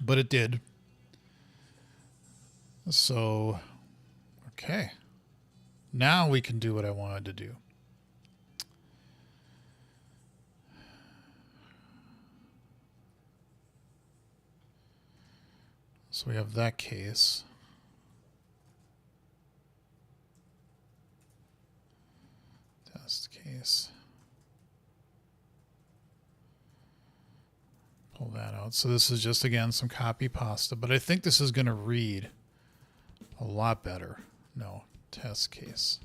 But it did. So, okay. Now we can do what I wanted to do. So we have that case. Test case. Pull that out. So this is just, again, some copy pasta, but I think this is going to read a lot better. No, test case.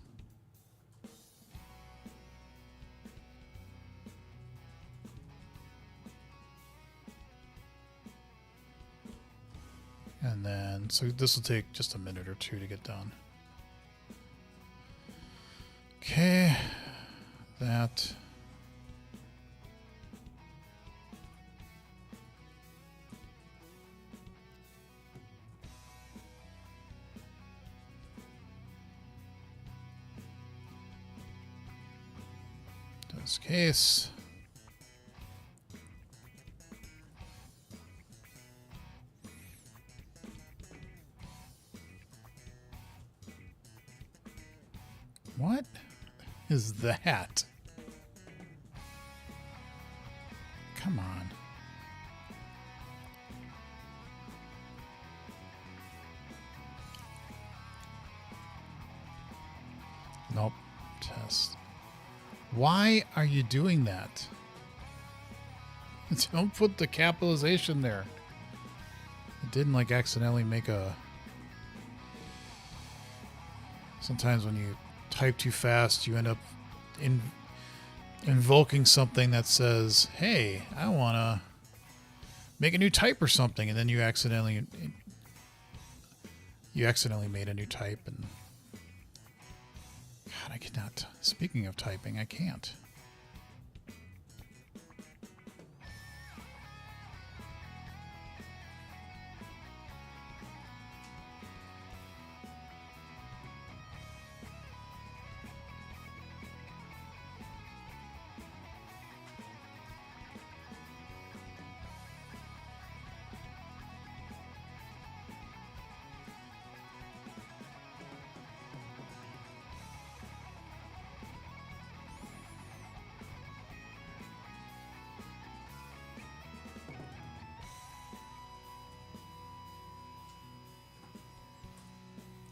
And then, so this will take just a minute or two to get done. Okay, that. This case. What is that? Come on. Nope. Test. Why are you doing that? Don't put the capitalization there. It didn't like accidentally make a... Sometimes when you type too fast, you end up invoking something that says, hey, I want to make a new type or something, and then you accidentally made a new type. And God, I cannot. Speaking of typing, I can't.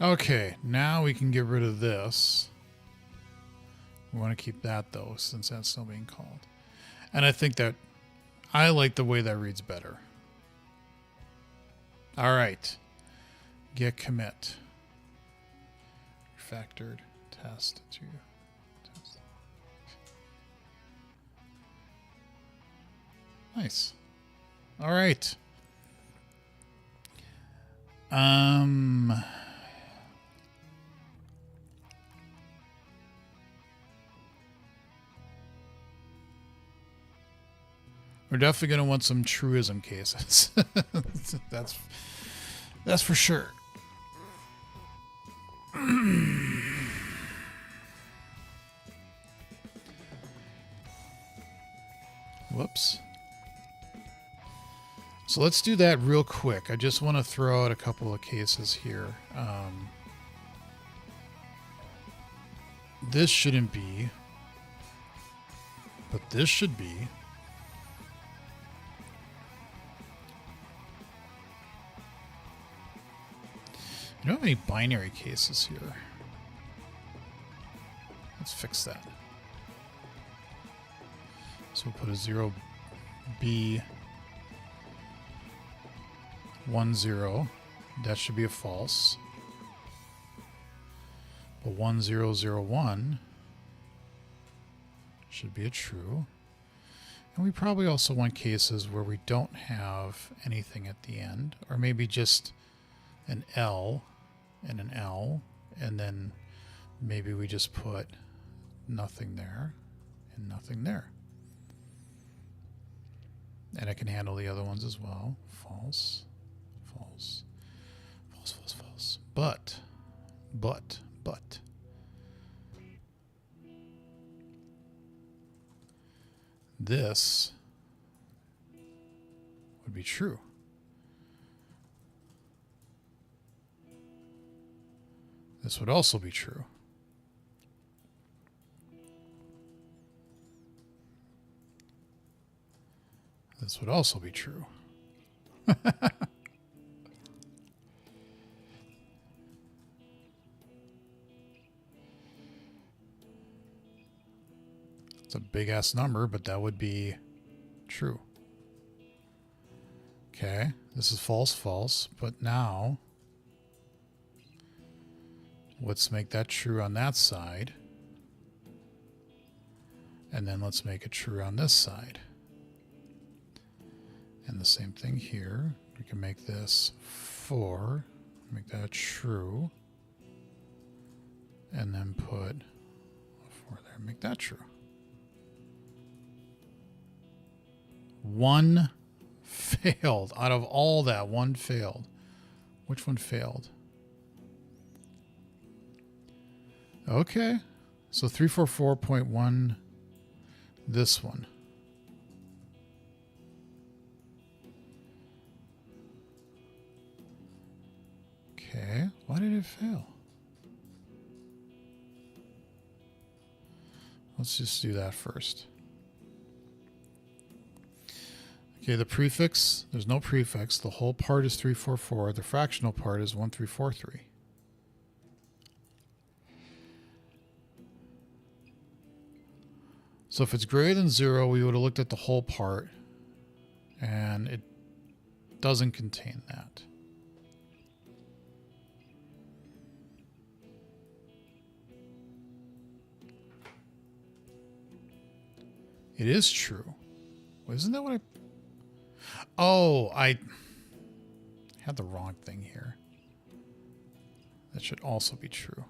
Okay, now we can get rid of this. We want to keep that, though, since that's still being called. And I think that I like the way that reads better. All right. Get commit. Refactored test to test. Nice. All right. We're definitely going to want some truism cases. That's for sure. Whoops. So let's do that real quick. I just want to throw out a couple of cases here. This shouldn't be, but this should be. I don't have any binary cases here. Let's fix that. So we'll put a 0B 10. That should be a false. But 1001 should be a true. And we probably also want cases where we don't have anything at the end, or maybe just an L and an L, and then maybe we just put nothing there and nothing there. And I can handle the other ones as well. False, false, false, false, false. But. This would be true. This would also be true. This would also be true. It's a big ass number, but that would be true. Okay, this is false, false, but now let's make that true on that side. And then let's make it true on this side. And the same thing here. We can make this 4, make that true, and then put a 4 there, make that true. 1 failed. Out of all that, 1 failed. Which one failed? Okay. So 344.1, this one. Okay, why did it fail? Let's just do that first. Okay, the prefix, there's no prefix. The whole part is 344. The fractional part is 1343. So if it's greater than 0, we would have looked at the whole part, and it doesn't contain that. It is true. Well, isn't that what I... Oh, I had the wrong thing here. That should also be true.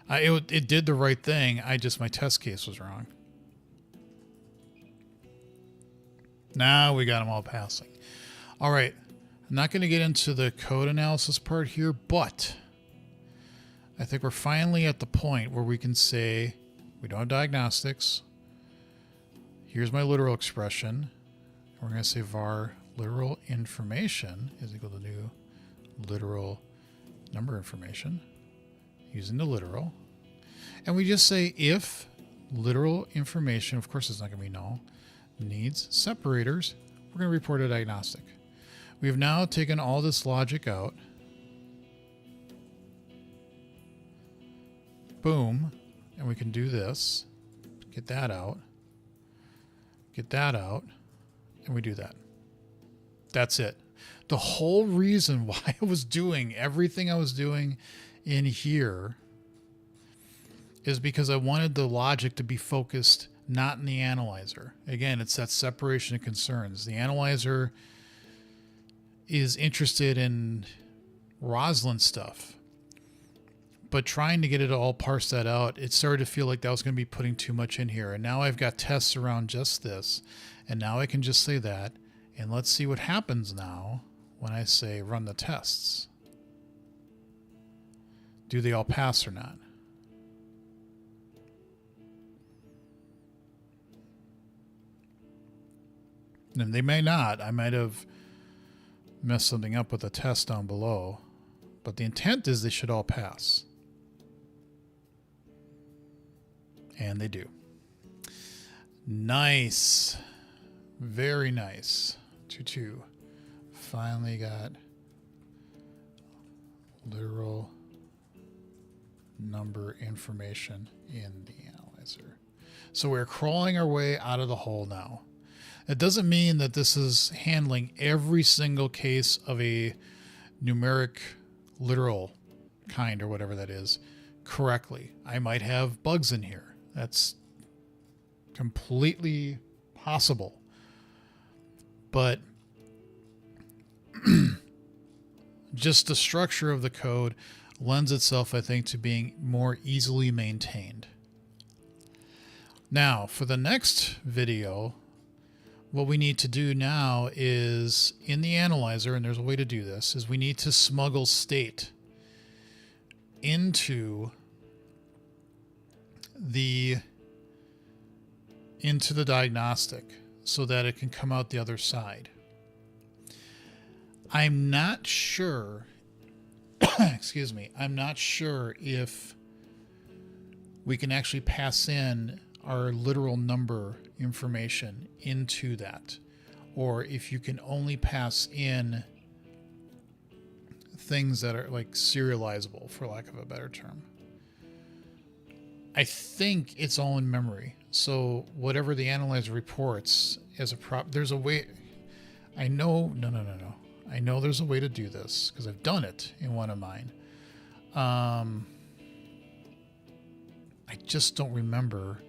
It did the right thing. My test case was wrong. Now we got them all passing. All right. I'm not going to get into the code analysis part here, but I think we're finally at the point where we can say we don't have diagnostics. Here's my literal expression. We're going to say var literal information is equal to new literal number information using the literal. And we just say if literal information, of course it's not going to be null, needs separators, we're going to report a diagnostic. We have now taken all this logic out. Boom. And we can do this. Get that out. Get that out. And we do that. That's it. The whole reason why I was doing everything I was doing in here is because I wanted the logic to be focused not in the analyzer. Again, it's that separation of concerns. The analyzer is interested in Roslyn stuff, but trying to get it to all parse that out, it started to feel like that was going to be putting too much in here. And now I've got tests around just this, and now I can just say that. And let's see what happens now when I say run the tests. Do they all pass or not? And they may not. I might have messed something up with the test down below. But the intent is they should all pass. And they do. Nice. Very nice. 2-2. Finally got literal number information in the analyzer. So we're crawling our way out of the hole now. It doesn't mean that this is handling every single case of a numeric literal kind or whatever that is correctly. I might have bugs in here. That's completely possible. But just the structure of the code lends itself, I think, to being more easily maintained. Now, for the next video, what we need to do now is in the analyzer, and there's a way to do this, is we need to smuggle state into the diagnostic so that it can come out the other side. I'm not sure, excuse me, I'm not sure if we can actually pass in our literal number information into that, or if you can only pass in things that are like serializable, for lack of a better term. I think it's all in memory. So whatever the analyzer reports as a prop, there's a way. I know, no. I know there's a way to do this because I've done it in one of mine. I just don't remember.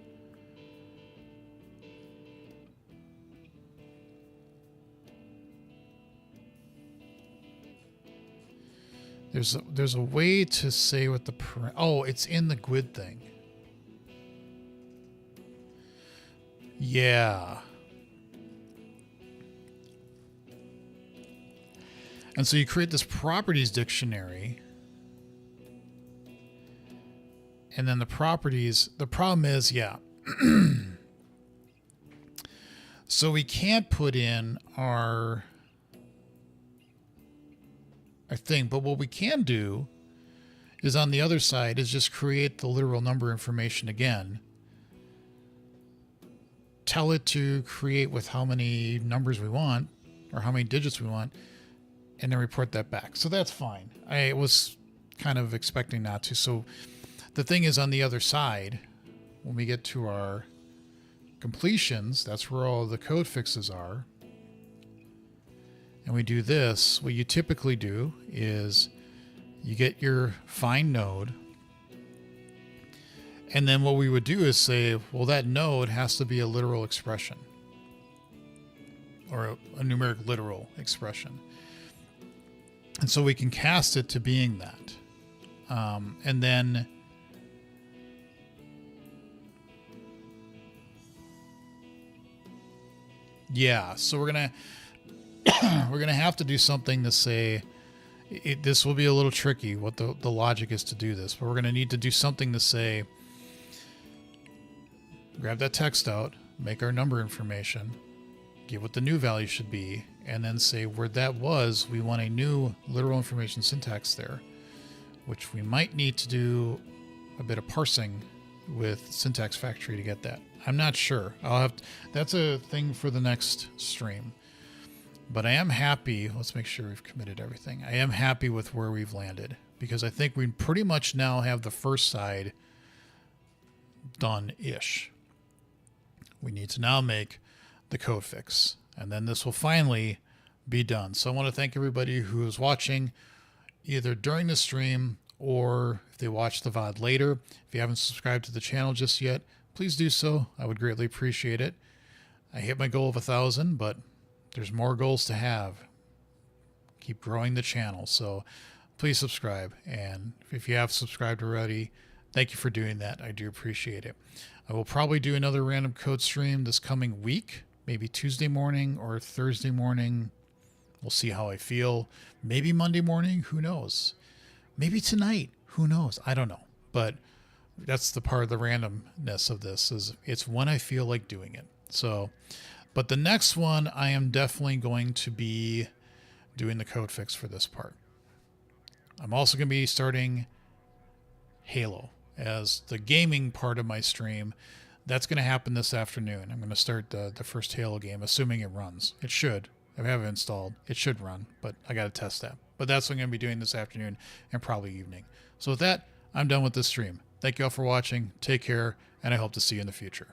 There's a way to say what the it's in the GUID thing. Yeah. And so you create this properties dictionary. And then the properties, the problem is, yeah. So we can't put in our thing, but what we can do is on the other side is just create the literal number information again. Tell it to create with how many numbers we want or how many digits we want, and then report that back. So that's fine. I was kind of expecting not to. So the thing is on the other side, when we get to our completions, that's where all the code fixes are. And we do this, what you typically do is you get your find node. And then what we would do is say, well, that node has to be a literal expression or a numeric literal expression. And so we can cast it to being that. And then yeah, so we're going to have to do something to say, this will be a little tricky what the logic is to do this, but we're going to need to do something to say, grab that text out, make our number information, give what the new value should be, and then say where that was, we want a new literal information syntax there, which we might need to do a bit of parsing with Syntax Factory to get that. I'm not sure. That's a thing for the next stream. But I am happy. Let's make sure we've committed everything. I am happy with where we've landed because I think we pretty much now have the first side done-ish. We need to now make the code fix, and then this will finally be done. So I want to thank everybody who is watching either during the stream or if they watch the VOD later. If you haven't subscribed to the channel just yet, please do so. I would greatly appreciate it. I hit my goal of 1,000, but there's more goals to have. Keep growing the channel. So please subscribe. And if you have subscribed already, thank you for doing that. I do appreciate it. I will probably do another random code stream this coming week, maybe Tuesday morning or Thursday morning. We'll see how I feel. Maybe Monday morning. Who knows? Maybe tonight. Who knows? I don't know. But that's the part of the randomness of this, is it's when I feel like doing it. So, but the next one, I am definitely going to be doing the code fix for this part. I'm also going to be starting Halo as the gaming part of my stream. That's going to happen this afternoon. I'm going to start the first Halo game, assuming it runs. It should. I have it installed. It should run, but I got to test that. But that's what I'm going to be doing this afternoon and probably evening. So with that, I'm done with this stream. Thank you all for watching. Take care, and I hope to see you in the future.